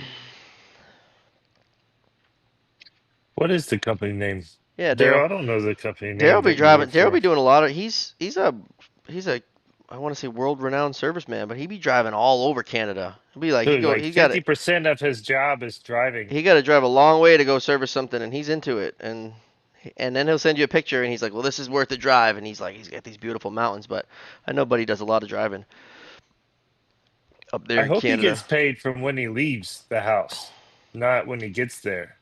A: What is the company name?
B: Yeah, Daryl.
A: Daryl, I don't know the company name that you work
B: Daryl
A: for.
B: be doing a lot of. He's a I want to say world renowned serviceman, but he be driving all over Canada. He'll be like
A: Dude, like
B: he got to
A: 50% of his job is driving.
B: he got to drive a long way to go service something, and he's into it. And then he'll send you a picture, and he's like, well, this is worth the drive, and he's got these beautiful mountains. But I know Buddy does a lot of driving up there
A: I
B: in
A: hope he
B: Canada.
A: gets paid from when he leaves the house, not when he gets there.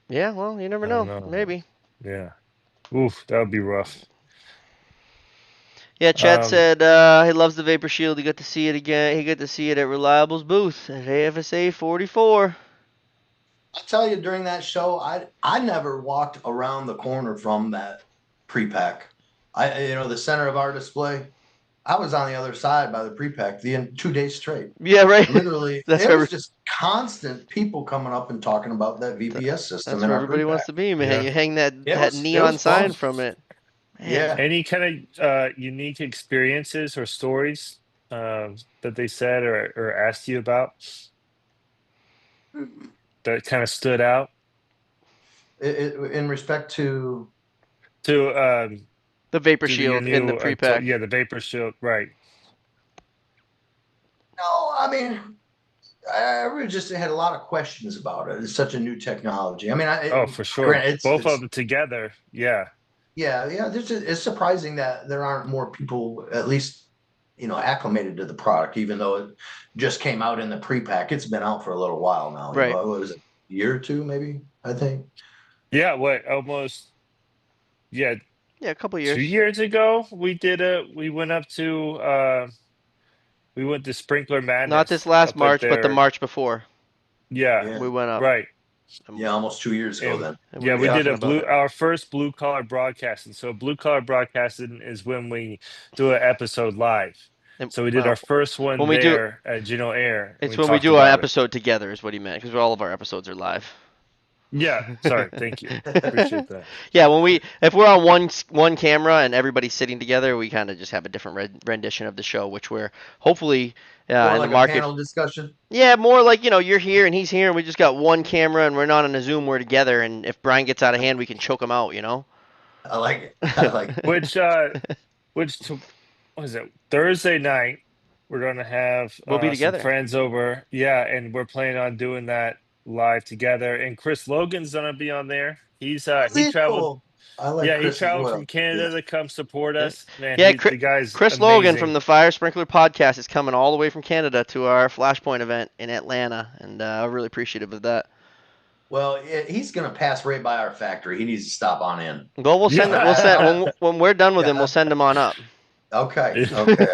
B: Yeah, well, you never
A: I don't
B: know.
A: know.
B: Maybe.
A: Yeah. Oof, that would be rough.
B: Yeah, Chad
A: Um,
B: said he loves the Vapor Shield. He got to see it again. He got to see it at Reliable's booth at AFSA 44.
C: I tell you, during that show, I never walked around the corner from that pre-pack. The center of our display. I was on the other side by the pre-pack 2 days straight.
B: Yeah, right.
C: Literally,
B: That's
C: it
B: where
C: was just constant people coming up and talking about that VPS system
B: that's
C: in
B: where
C: our
B: everybody wants
C: pre-pack.
B: to be, man.
A: yeah.
B: You hang
C: It
B: that
C: was it was
B: neon
C: fun.
B: sign from it, man.
C: Yeah.
A: Any kind of unique experiences or stories that they said or asked you about that kind of stood out
C: In respect
A: to
B: The Vapor
A: your
B: Shield in the
A: new
B: pre-pack.
A: yeah, the vapor shield, right?
C: no, I mean, I really just had a lot of questions about it. It's such a new technology. I mean,
A: Oh, for sure.
C: granted,
A: Both of
C: it's
A: them together. Yeah.
C: yeah, yeah. It's surprising that there aren't more people, at least acclimated to the product, even though it just came out in the pre-pack. It's been out for a little while now.
B: Right.
C: What was it, a year or two, maybe? I think.
A: Yeah, what almost yeah,
B: Yeah, a couple
A: two
B: years.
A: years ago we went up to we went to Sprinkler
B: Not this
A: Madness
B: last
A: up at
B: March, but the
A: their
B: March before.
A: yeah,
C: Yeah,
B: We went up.
A: right.
B: And,
C: yeah, almost 2 years ago
A: And
C: then.
B: and we
A: yeah,
B: were
A: we
C: Yeah,
A: did
B: talking
A: a
B: about it.
A: our first blue collar broadcasting. So blue collar broadcasting is when we do an episode live.
B: And,
A: So we did our
C: well,
A: first
B: when
A: one
B: we do,
A: there at Geno Air, and
B: it's
A: we
B: when we
A: talked
B: do our
A: about it.
B: episode together, is what he meant, because all of our episodes are live.
A: Yeah, sorry, thank you, appreciate that.
B: Yeah, if we're on one camera and everybody's sitting together, we kind of just have a different rendition of the show, which we're hopefully
C: more
B: in the
C: like a
B: market.
C: panel discussion.
B: Yeah, more like you're here and he's here, and we just got one camera and we're not on a Zoom. We're together, and if Brian gets out of hand, we can choke him out.
C: I like it. I like it.
A: Which what was it, Thursday night? We're gonna have
B: We'll be
A: some
B: together.
A: friends over. Yeah, and we're planning on doing that live together. And Chris Logan's gonna be on there. He traveled.
C: Cool. I like
A: Yeah, he
C: Chris as
A: traveled
C: well.
A: from Canada
C: Yeah.
A: to come support
B: Yeah,
A: us. Man,
B: yeah.
A: the guy's
B: Chris Logan from
A: amazing.
B: the Fire Sprinkler Podcast is coming all the way from Canada to our Flashpoint event in Atlanta, and I'm really appreciative of that.
C: Well, he's going to pass right by our factory. He needs to stop on in.
B: Well, we'll send
A: Yeah.
B: when we're done with him, we'll
C: Yeah.
B: send him on up.
C: Okay. Okay.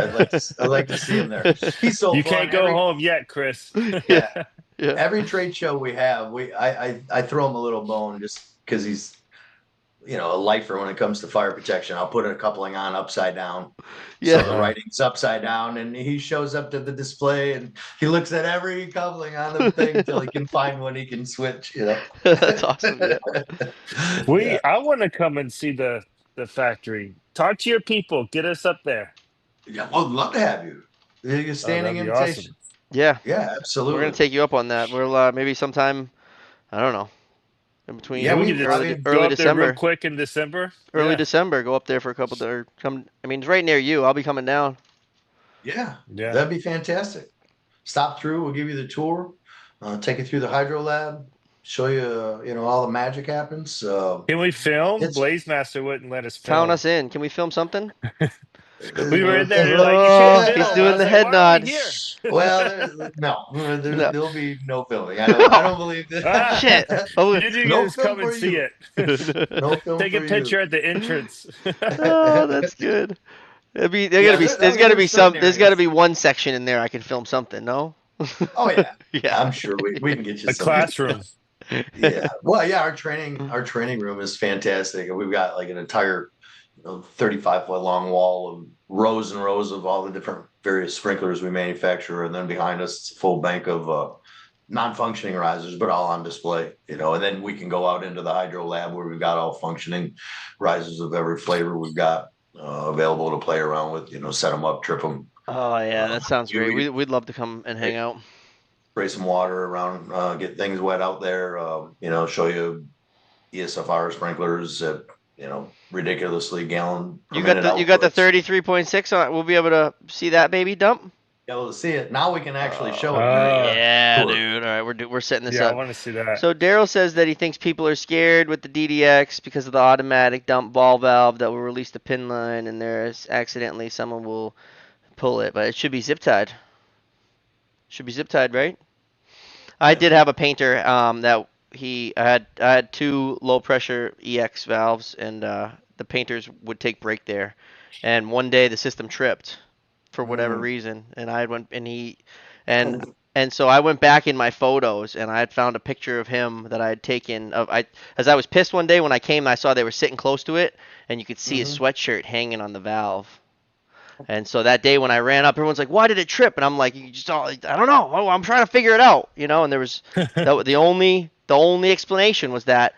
C: I'd like to see him there. He's so
A: You
C: fun.
A: can't go home yet, Chris.
B: Yeah,
C: Yeah.
B: yeah,
C: Every trade show we have, I throw him a little bone just because he's a lifer when it comes to fire protection. I'll put a coupling on upside down. So the
B: yeah.
C: writing's upside down, and he shows up to the display and he looks at every coupling on the thing until he can find one he can switch.
B: That's awesome. Yeah,
C: Yeah.
A: I want to come and see the factory. Talk to your people. Get us up there.
C: Yeah, well, I'd love to have you. A
A: Oh,
C: standing
A: that'd be
C: invitation.
A: awesome.
B: yeah.
C: Yeah,
B: We're
C: absolutely.
B: gonna take you up on that. We'll maybe sometime. I don't know. In between
C: Yeah,
A: Yeah, we
C: we.
A: could
C: I
A: just
C: mean,
A: go
B: early
A: up there real
B: December.
A: quick in December.
B: Early
A: Yeah,
B: December, go up there for a couple of come. I mean, it's right near you. I'll be coming down.
C: yeah,
A: yeah.
C: that'd be fantastic. Stop through. We'll give you the tour. Take you through the hydro lab. Show you, all the magic happens.
A: Can we film?
C: It's
A: Blaze Master wouldn't let us
B: Count
A: film.
B: us in. Can we film something?
A: We were in there. They're like, you can't
B: Oh, he's
A: film. I
B: doing
A: was
B: the
A: like,
B: head
A: why are we
B: nod.
A: here?
C: well, no,
B: No.
C: there'll be no filming. I don't believe
A: Ah,
C: that.
B: Shit. Oh,
A: you can
C: No
A: just
C: film
A: come and
C: for
A: see
C: you.
A: it.
C: No film
A: Take a
C: for you.
A: picture at the entrance.
B: oh, that's good.
C: Yeah,
B: There's gotta be
C: there's certain
B: there's gotta
C: areas.
B: be one section in there I can film something. No.
C: Oh yeah,
B: Yeah.
C: I'm sure we can get you
A: A
C: some.
A: classroom.
C: Yeah. Well, yeah, our training room is fantastic. We've got like an entire 35-foot long wall of rows and rows of all the different various sprinklers we manufacture, and then behind us it's a full bank of non-functioning risers, but all on display. And then we can go out into the hydro lab where we've got all functioning risers of every flavor we've got available to play around with. Set them up, trip them,
B: Oh yeah, that sounds great.
C: you
B: We'd love to come and hang out.
C: spray some water around, get things wet out there. Show you ESFR sprinklers at ridiculously gallon per minute
B: You got the
C: outputs.
B: 33.6 on. We'll be able to see that baby dump.
C: Be able to see it now. We can actually show it.
B: Yeah,
C: Cool.
B: dude. All right, we're setting this
A: Yeah, I
B: up.
A: want to see that.
B: So Daryl says that he thinks people are scared with the DDX because of the automatic dump ball valve that will release the pin line, and there's accidentally someone will pull it, but it should be zip tied. Should be zip tied, right? I did have a painter that I had two low pressure EX valves, and the painters would take break there, and one day the system tripped for whatever reason, and I went and and and so I went back in my photos, and I had found a picture of him that I had taken as I was pissed one day when I came, I saw they were sitting close to it, and you could see his sweatshirt hanging on the valve. And so that day when I ran up, everyone's like, "Why did it trip?" And I'm like, I don't know. Oh, I'm trying to figure it out, And there was the only explanation was that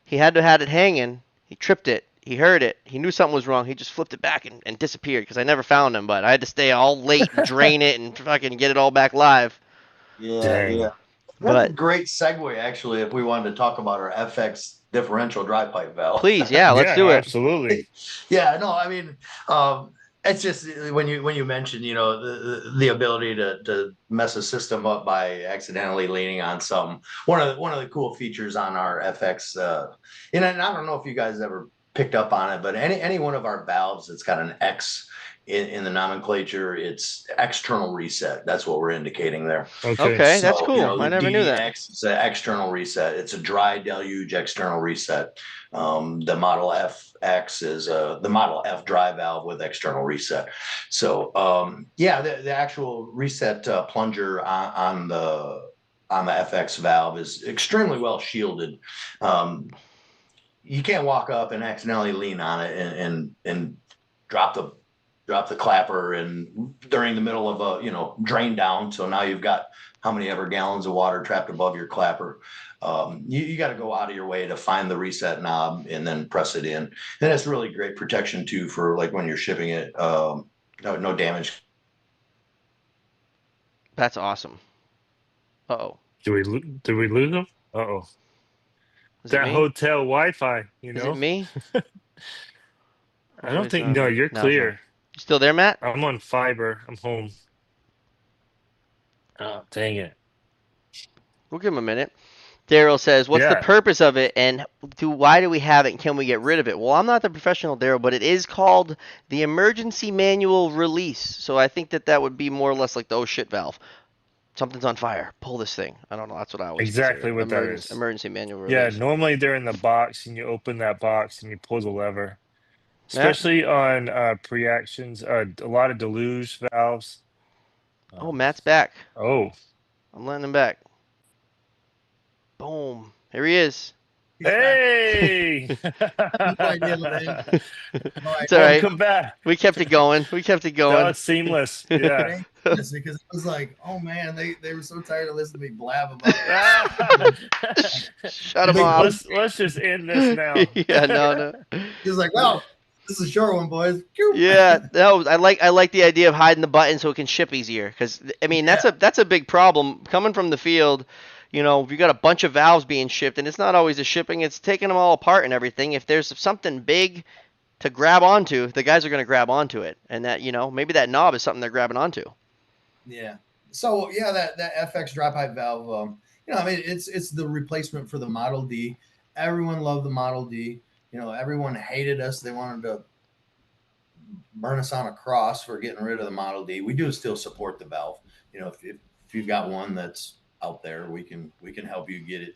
B: he had to had it hanging. He tripped it. He heard it. He knew something was wrong. He just flipped it back and disappeared because I never found him. But I had to stay all late and drain it and fucking get it all back live.
C: Yeah,
A: Dang.
C: yeah. That's a
B: But
C: great segue, actually, if we wanted to talk about our FX differential dry pipe valve.
B: please, yeah, let's
A: Yeah,
B: do
A: no,
B: it.
A: absolutely.
C: Yeah, no, I mean, it's just when you mentioned, the ability to mess a system up by accidentally leaning on something. One of the cool features on our FX, and I don't know if you guys ever picked up on it, but any one of our valves that's got an X in the nomenclature, it's external reset. That's what we're indicating there.
A: Okay.
B: Okay, that's
C: So,
B: cool. I
C: the
B: never knew that.
C: DX is an external reset. It's a dry deluge external reset. The Model FX is the Model F dry valve with external reset. So, yeah, the actual reset plunger on the FX valve is extremely well shielded. You can't walk up and accidentally lean on it and drop the clapper and during the middle of a drain down. So now you've got how many ever gallons of water trapped above your clapper. You got to go out of your way to find the reset knob and then press it in. And that's really great protection too for like when you're shipping it. No damage.
B: That's awesome. Uh-oh.
A: Did we lose them? Uh-oh.
B: Is it
A: That
B: me?
A: hotel Wi-Fi, you
B: Is it
A: know?
B: me?
A: I
B: Hopefully
A: don't
B: it's
A: think,
B: not
A: no,
B: me.
A: you're
B: No, it's not.
A: clear.
B: You still there, Matt?
A: I'm on fiber. I'm home. Oh, dang it.
B: We'll give him a minute. Daryl says, "What's the
A: Yeah,
B: purpose of it, and why do we have it, and can we get rid of it?" Well, I'm not the professional, Daryl, but it is called the emergency manual release. So I think that would be more or less like the oh shit valve. Something's on fire. Pull this thing. I don't know. That's what I always consider
A: exactly
B: it.
A: what that is.
B: Emergency manual
A: Yeah,
B: release.
A: normally they're in the box and you open that box and you pull the lever.
B: Matt?
A: Especially on pre-actions, a lot of deluge valves.
B: Oh,
A: Um,
B: Matt's back.
A: oh,
B: I'm letting him back. Boom. Here he is.
D: He's back.
A: hey!
D: No idea what happened. No
B: It's all
D: idea.
B: right.
A: Welcome back.
B: We kept it going. We kept it
A: That
B: going.
A: was seamless. Yeah.
D: Thank goodness, because it was like, oh man, they were so tired of listening to me blab about this.
B: Shut him
D: Big
B: off.
A: Let's just end this now.
B: Yeah, no.
D: He was like, well, this is a short one, boys.
B: Yeah, no, I like the idea of hiding the button so it can ship easier. Because I mean,
D: Yeah.
B: that's a big problem coming from the field. You know, if you got a bunch of valves being shipped, and it's not always the shipping; it's taking them all apart and everything. If there's something big to grab onto, the guys are going to grab onto it, and that maybe that knob is something they're grabbing onto.
D: Yeah. So yeah, that FX drop height valve, I mean, it's the replacement for the Model D. Everyone loved the Model D. Everyone hated us. They wanted to burn us on a cross for getting rid of the Model D. We do still support the valve. If you've got one that's out there, we can help you get it,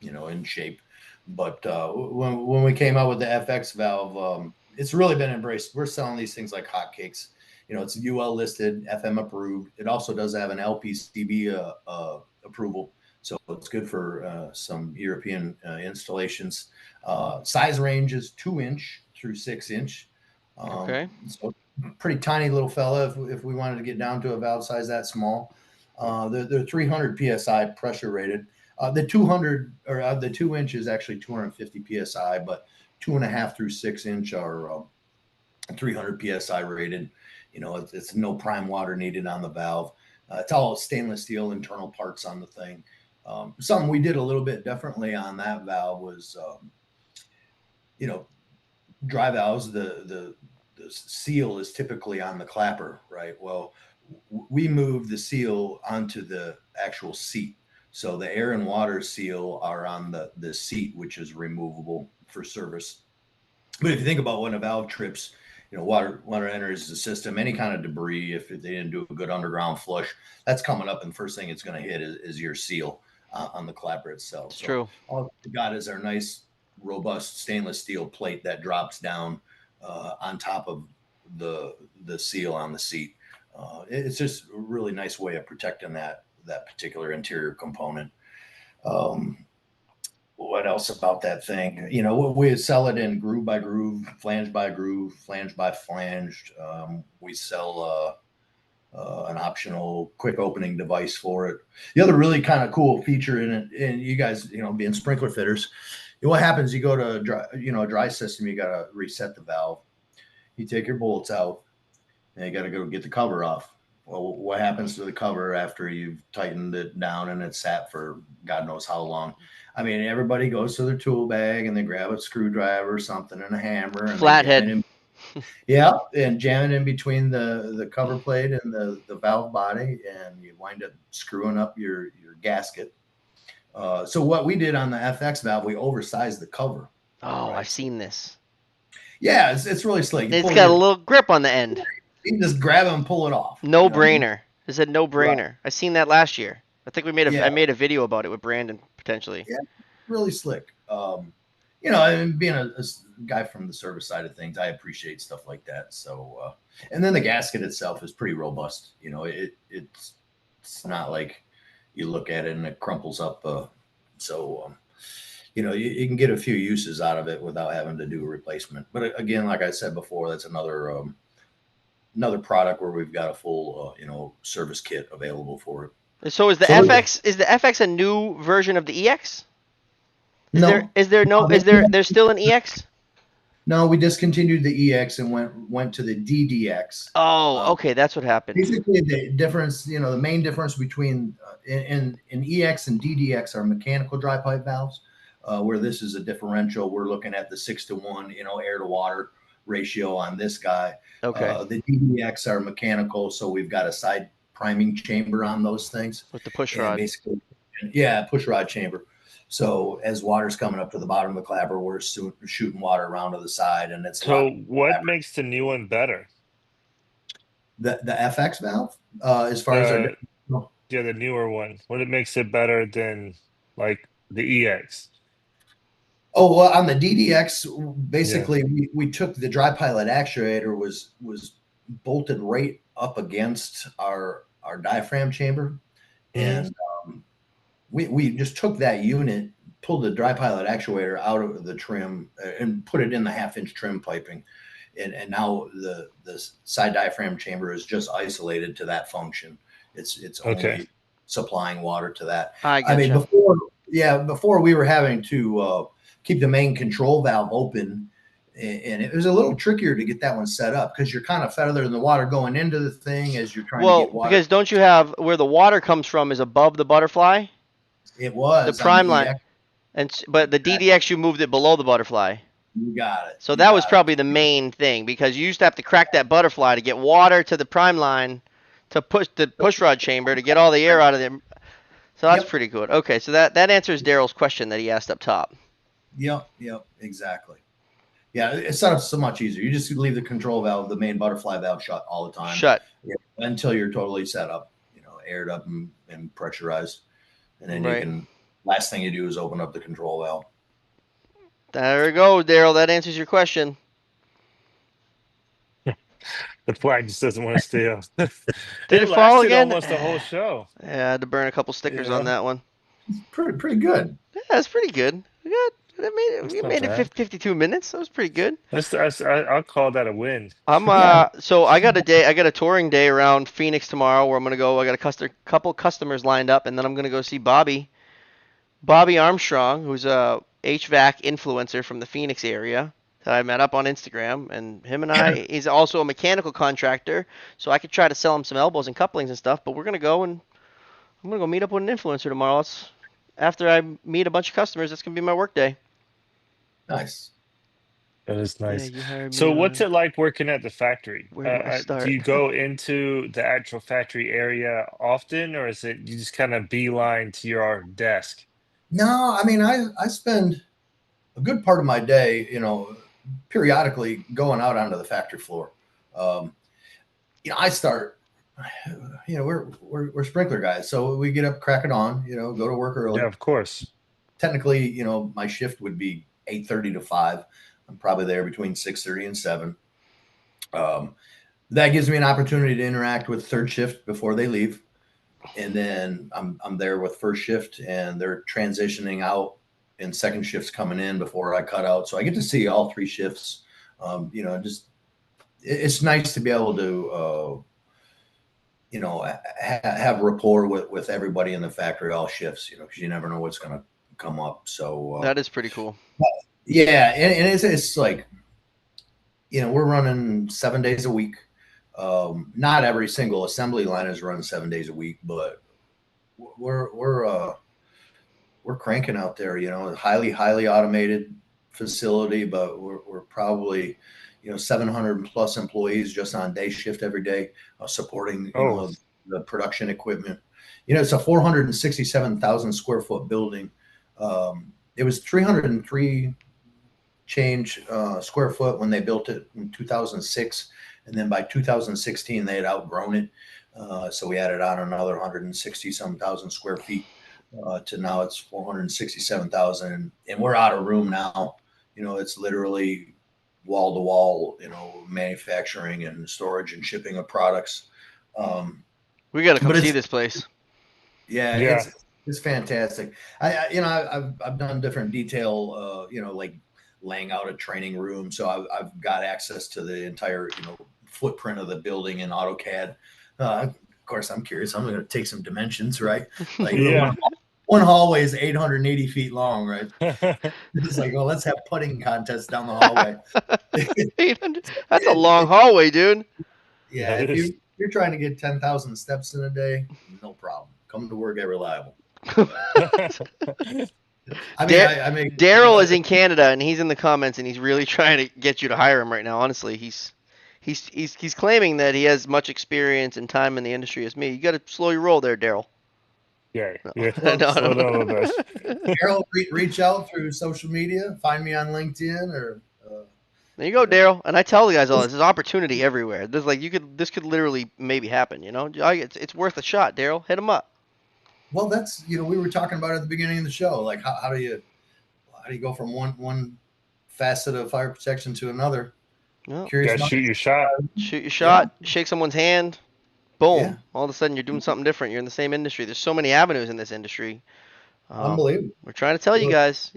D: in shape. But when we came out with the FX valve, it's really been embraced. We're selling these things like hotcakes. It's UL listed, FM approved. It also does have an LPCB approval, so it's good for some European installations. Size range is 2-inch through 6-inch.
B: Okay.
D: So pretty tiny little fella if we wanted to get down to a valve size that small. They're 300 psi pressure rated. The 200 or the 2-inch is actually 250 psi, but 2.5 through 6-inch are 300 psi rated. It's no prime water needed on the valve. It's all stainless steel internal parts on the thing. Something we did a little bit differently on that valve was, dry valves, the seal is typically on the clapper, right? Well, we moved the seal onto the actual seat. So the air and water seal are on the seat, which is removable for service. But if you think about when a valve trips, water enters the system, any kind of debris, if they didn't do a good underground flush, that's coming up, and the first thing it's going to hit is your seal on the clapper itself.
B: It's
D: So
B: true.
D: all we got is our nice, robust stainless steel plate that drops down on top of the seal on the seat. It's just a really nice way of protecting that particular interior component. What else about that thing? We sell it in groove by groove, flange by groove, flange by flange. We sell an optional quick opening device for it. The other really kind of cool feature in it, and you guys, being sprinkler fitters, what happens? You go to a dry system, you got to reset the valve. You take your bolts out, and you got to go get the cover off. Well, what happens to the cover after you've tightened it down and it's sat for God knows how long? I mean, everybody goes to their tool bag and they grab a screwdriver or something and a hammer and they jam it
B: Flathead.
D: in. Yeah, and jam it in between the cover plate and the valve body, and you wind up screwing up your gasket. So what we did on the FX valve, we oversized the cover.
B: Oh,
D: Right.
B: I've seen this.
D: Yeah, it's really slick.
B: It's got a little grip on the end.
D: You can just grab it and pull it off.
B: No
D: You know what I mean?
B: brainer. It's a no
D: Right.
B: brainer. I seen that last year. I think
D: Yeah,
B: I made a video about it with Brandon potentially.
D: yeah, really slick. You know, and being a guy from the service side of things, I appreciate stuff like that. So, and then the gasket itself is pretty robust. You know, it's not like you look at it and it crumples up. You know, you can get a few uses out of it without having to do a replacement. But again, like I said before, that's another product where we've got a full you know, service kit available for it.
B: So
D: So
B: is the FX a new version of the EX?
D: no,
B: There's still an EX?
D: no, we discontinued the EX and went to the DDX.
B: Oh, okay, that's what happened.
D: Basically, the difference, you know, the main difference between in EX and DDX are mechanical dry pipe valves, where this is a differential. We're looking at the 6-to-1, you know, air to water ratio on this guy.
B: Okay.
D: The DDX are mechanical, so we've got a side priming chamber on those things,
B: With the push
D: and
B: rod.
D: basically, yeah, push rod chamber. So as water's coming up to the bottom of the clapper, we're shooting water around to the side, and it's a lot.
A: So what makes the new one better?
D: The FX valve, as far as our
A: The yeah, the newer one. What it makes it better than like the EX?
D: oh, well, on the DDX,
A: Yeah.
D: basically we took the dry pilot actuator was bolted right up against our diaphragm chamber, and we just took that unit, pulled the dry pilot actuator out of the trim, and put it in the 1/2-inch trim piping, and now the side diaphragm chamber is just isolated to that function. It's
A: Okay.
D: only supplying water to that.
B: I
D: I mean,
B: gotcha.
D: before we were having to keep the main control valve open, and it was a little trickier to get that one set up because you're kind of feathering the water going into the thing as you're trying to
B: Well,
D: get water.
B: because don't you have where the water comes from is above the butterfly,
D: It
B: the
D: was on
B: prime
D: the
B: line,
D: EX.
B: but the DDX you moved it below the butterfly.
D: You got it.
B: So
D: You
B: that was
D: got it.
B: probably the main thing because you used to have to crack that butterfly to get water to the prime line to push the push rod chamber to get all the air out of there. So that's
D: Yep.
B: pretty good. Okay, so that answers Daryl's question that he asked up top.
D: Yep, exactly. Yeah, it's not so much easier. You just leave the control valve, the main butterfly valve, shut all the time.
B: Shut.
D: Yeah, until you're totally set up, you know, aired up and pressurized, and then you
B: Right.
D: can. Last thing you do is open up the control valve.
B: There we go, Daryl. That answers your question.
A: The flag just doesn't want to stay up.
B: Did
A: It
B: it fall
A: lasted
B: again?
A: almost the whole show.
B: Yeah, I had to burn a couple stickers on
A: Yeah,
B: that one.
D: It's pretty good.
B: Yeah, that's pretty good. Good.
A: that's
B: You
A: not
B: made it
A: bad.
B: 52 minutes. That was pretty good.
A: I'll call that a win.
B: I'm so I got a touring day around Phoenix tomorrow where I'm gonna go. I got a couple customers lined up, and then I'm gonna go see Bobby Armstrong, who's a HVAC influencer from the Phoenix area that I met up on Instagram, and him and he's also a mechanical contractor, so I could try to sell him some elbows and couplings and stuff. But I'm gonna go meet up with an influencer tomorrow. After I meet a bunch of customers, that's gonna be my work day.
D: Nice.
A: That is
B: Yeah,
A: nice.
B: you hired me
A: So what's
B: on.
A: it like working at the factory?
B: Where do I start?
A: Do you go into the actual factory area often, or is it you just kind of beeline to your desk?
D: No, I mean, I spend a good part of my day, you know, periodically going out onto the factory floor. Um, you know, I start. You know, we're sprinkler guys, so we get up, crack it on. You know, go to work early.
A: Yeah, of course.
D: Technically, you know, my shift would be 8:30 to 5. I'm probably there between 6:30 and 7. That gives me an opportunity to interact with third shift before they leave, and then I'm there with first shift, and they're transitioning out, and second shift's coming in before I cut out. So I get to see all three shifts. You know, it's nice to be able to you know, have rapport with everybody in the factory, all shifts. You know, because you never know what's going to come up. So
B: That is pretty cool.
D: yeah, and it's like, you know, we're running 7 days a week. Not every single assembly line is run 7 days a week, but we're cranking out there. You know, highly automated facility, but we're probably, you know, 700 plus employees just on day shift every day, supporting, you know, the production equipment. You know, it's a 467,000 square foot building. It was 303 change square foot when they built it in 2006, and then by 2016 they had outgrown it. So we added on another 160 some thousand square feet to now it's 467,000, and we're out of room now. It's literally wall to wall, manufacturing and storage and shipping of products.
B: We got to come
D: But
B: see
D: it's
B: this place.
D: yeah,
A: Yeah.
D: it's fantastic. I've done different detail, like laying out a training room, so I've got access to the entire footprint of the building in AutoCAD. Of course, I'm curious. I'm going to take some dimensions, right? Like
A: Yeah.
D: one hallway is 880 feet long, right? It's like, well, let's have putting contests down the hallway.
B: 800. That's a long hallway, dude.
D: Yeah,
A: That
D: if
A: is.
D: you're trying to get 10,000 steps in a day, no problem. Come to work, get reliable. I mean, I make
B: Daryl is in Canada and he's in the comments and he's really trying to get you to hire him right now. Honestly, he's claiming that he has much experience and time in the industry as me. You got to slow your roll there, Daryl.
A: Yeah.
B: No.
A: Yeah.
B: No,
A: Slow down a
B: no.
A: little bit.
D: Daryl, reach out through social media. Find me on LinkedIn or.
B: There you go, Daryl. And I tell the guys all this. There's opportunity everywhere. This could literally maybe happen. It's worth a shot, Daryl. Hit him up.
D: Well, that's we were talking about at the beginning of the show. Like how do you go from one facet of fire protection to another?
B: Well,
D: Curious.
A: Gotta shoot your shot.
B: shoot your shot. Shake someone's hand. Boom.
D: Yeah.
B: All of a sudden, you're doing something different. You're in the same industry. There's so many avenues in this industry.
D: Unbelievable.
B: We're trying to tell you guys.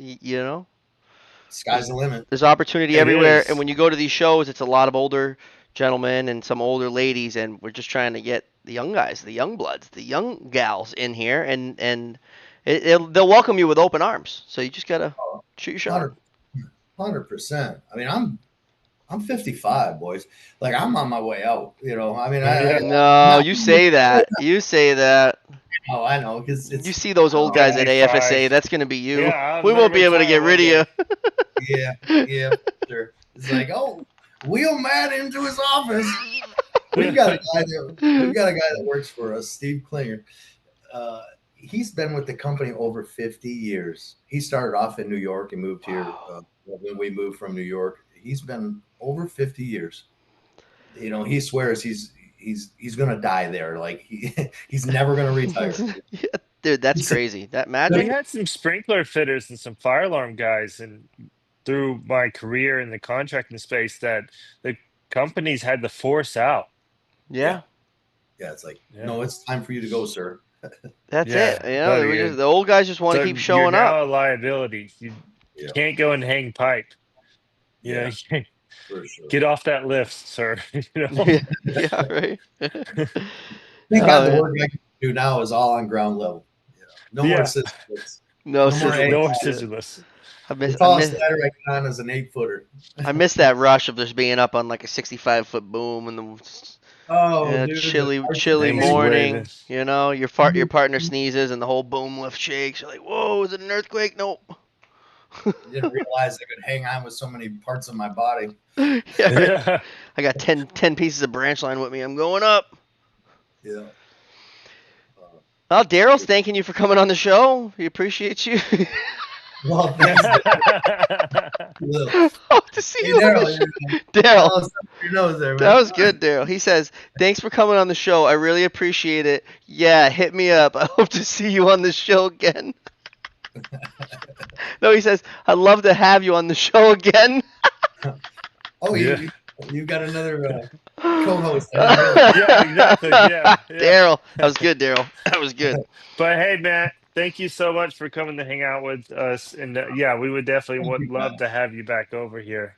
D: Sky's the limit.
B: There's opportunity
A: It
B: everywhere.
A: is.
B: And when you go to these shows, it's a lot of older gentlemen and some older ladies, and we're just trying to get the young guys, the young bloods, the young gals in here, and they'll welcome you with open arms. So you just gotta shoot your shot.
D: 100%. I mean, I'm 55, boys. Like I'm on my way out. I mean,
A: Yeah.
B: No, you say that. You say that.
D: I know because it's
B: You see those old guys at
A: 95.
B: AFSA, that's going to be you.
A: Yeah, I'll
B: We won't
A: never
B: be able to get
A: retire
B: rid of you.
D: yeah, sure. It's like, oh, wheel Matt into his office. We've got a guy that works for us, Steve Klinger. He's been with the company over 50 years. He started off in New York and moved here when we moved from New York. He's been over 50 years. He swears he's gonna die there. Like he's never gonna retire.
B: Dude, that's crazy. That
A: We
B: magic.
A: had some sprinkler fitters and some fire alarm guys, and through my career in the contracting space, that the companies had to force out.
B: Yeah.
D: Yeah, it's like,
A: Yeah.
D: no, it's time for you to go, sir.
B: That's
A: Yeah,
B: it.
A: buddy,
B: The old guys just want to
A: So
B: keep showing
A: you're
B: up.
A: now a liability. You
D: Yeah.
A: can't go and hang pipe. You
D: Yeah,
A: can't
D: for sure.
A: get off that lift, sir.
B: Yeah, right.
D: Thank God the
B: man.
D: work I can do now is all on ground level. No more
A: Yeah.
D: assistance.
B: No,
D: No more
B: scissor
A: No
B: lift.
A: scissorless.
D: The tallest ladder I get on is an 8-footer.
B: I miss that rush of just being up on like a 65-foot boom and the
D: Oh, dude,
B: chilly
A: Things
B: morning.
A: waving.
B: Your partner sneezes and the whole boom lift shakes. You're like, whoa, is it an earthquake? Nope.
D: Didn't realize I could hang on with so many parts of my body.
B: Yeah, right.
A: Yeah.
B: I got 10 pieces of branch line with me. I'm going up.
D: Yeah.
B: Well, Daryl's thanking you for coming on the show. He appreciates you.
D: Well, thanks. Little.
B: Hope to see
D: Hey,
B: you on the
D: Daryl,
B: show. Daryl,
D: your nose there, man.
B: that was good, Daryl. He says, thanks for coming on the show. I really appreciate it. Yeah, hit me up. I hope to see you on the show again. No, he says, I'd love to have you on the show again.
D: Oh,
A: Yeah.
D: you got another co-host.
A: Yeah, exactly. Yeah.
B: Daryl, that was good, Daryl. That was good.
A: But hey, Matt, thank you so much for coming to hang out with us. And yeah, we would definitely
D: Thank you,
A: love
D: Matt.
A: to have you back over here.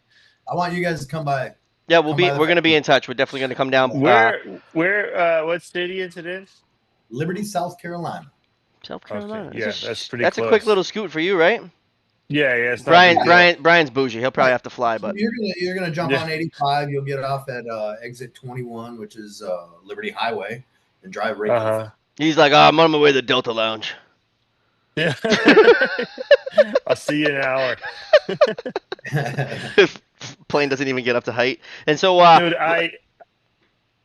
D: I want you guys to come by.
B: Yeah,
D: Come by the
B: we're gonna be in touch. We're definitely gonna come down.
A: What city is it in?
D: Liberty, South Carolina.
B: South Carolina.
A: Okay, yeah, that's pretty
B: That's
A: close.
B: a quick little scoot for you, right?
A: Yeah, it's not a big deal.
B: Brian's bougie. He'll probably have to fly, but
D: You're gonna jump
A: Yeah.
D: on 85. You'll get off at exit 21, which is Liberty Highway, and drive right.
A: Uh-huh.
B: he's like, oh, I'm on my way to the Delta Lounge.
A: Yeah. I'll see you in an hour.
B: Plane doesn't even get up to height. And so,
A: Dude, I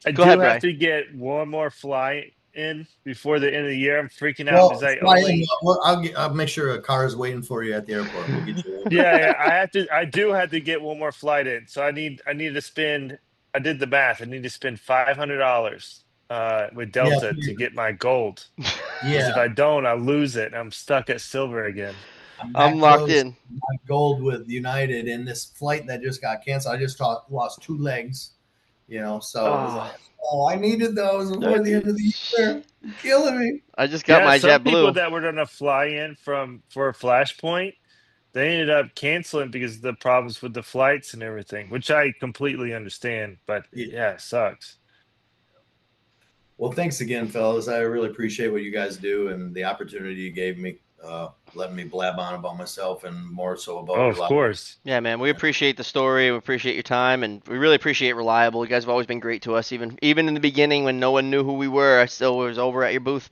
B: Go
A: do
B: ahead,
A: have
B: Brian.
A: to get one more flight in before the end of the year? I'm freaking out because
D: Well,
A: I
D: fly in.
A: only.
D: I'll make sure a car is waiting for you at the airport. We'll get you in.
A: Yeah, I have to. I do have to get one more flight in, so I need to spend. I did the math. I need to spend $500 with
D: Yeah,
A: Delta to get my gold. Because
D: yeah.
A: if I don't, I lose it. I'm stuck at silver again.
D: I'm
B: I'm
D: that
B: locked
D: close.
B: in.
D: My gold with United in this flight that just got canceled. I just lost 2 legs. So it was
B: Oh,
D: like, oh, I needed those before the end of the year. You're killing me.
B: I just got
A: Yeah,
B: my
A: some people
B: JetBlue.
A: that were gonna fly in for Flashpoint, they ended up canceling because of the problems with the flights and everything, which I completely understand. But
D: Yeah.
A: yeah, it sucks.
D: Well, thanks again, fellas. I really appreciate what you guys do and the opportunity you gave me, letting me blab on about myself and more so about
A: Oh, of
D: Rouleau.
A: course.
B: Yeah, man, we appreciate the story. We appreciate your time, and we really appreciate Reliable. You guys have always been great to us, even in the beginning when no one knew who we were. I still was over at your booth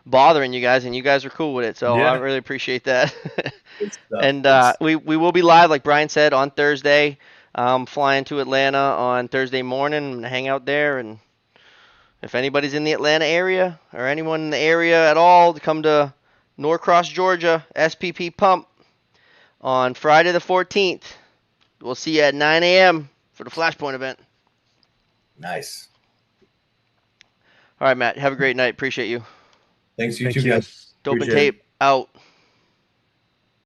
B: bothering you guys, and you guys were cool with it. So I
A: Yeah.
B: really appreciate that.
D: Good stuff.
B: And we will be live, like Brian said, on Thursday. Flying to Atlanta on Thursday morning. I'm gonna hang out there, and if anybody's in the Atlanta area or anyone in the area at all, to come to Norcross, Georgia, SPP Pump on Friday the 14th. We'll see you at 9 a.m. for the Flashpoint event.
D: Nice.
B: All right, Matt. Have a great night. Appreciate you.
D: Thanks, you
A: Thank
D: two
A: you.
D: guys.
B: Dope and
D: Appreciate it.
B: tape out.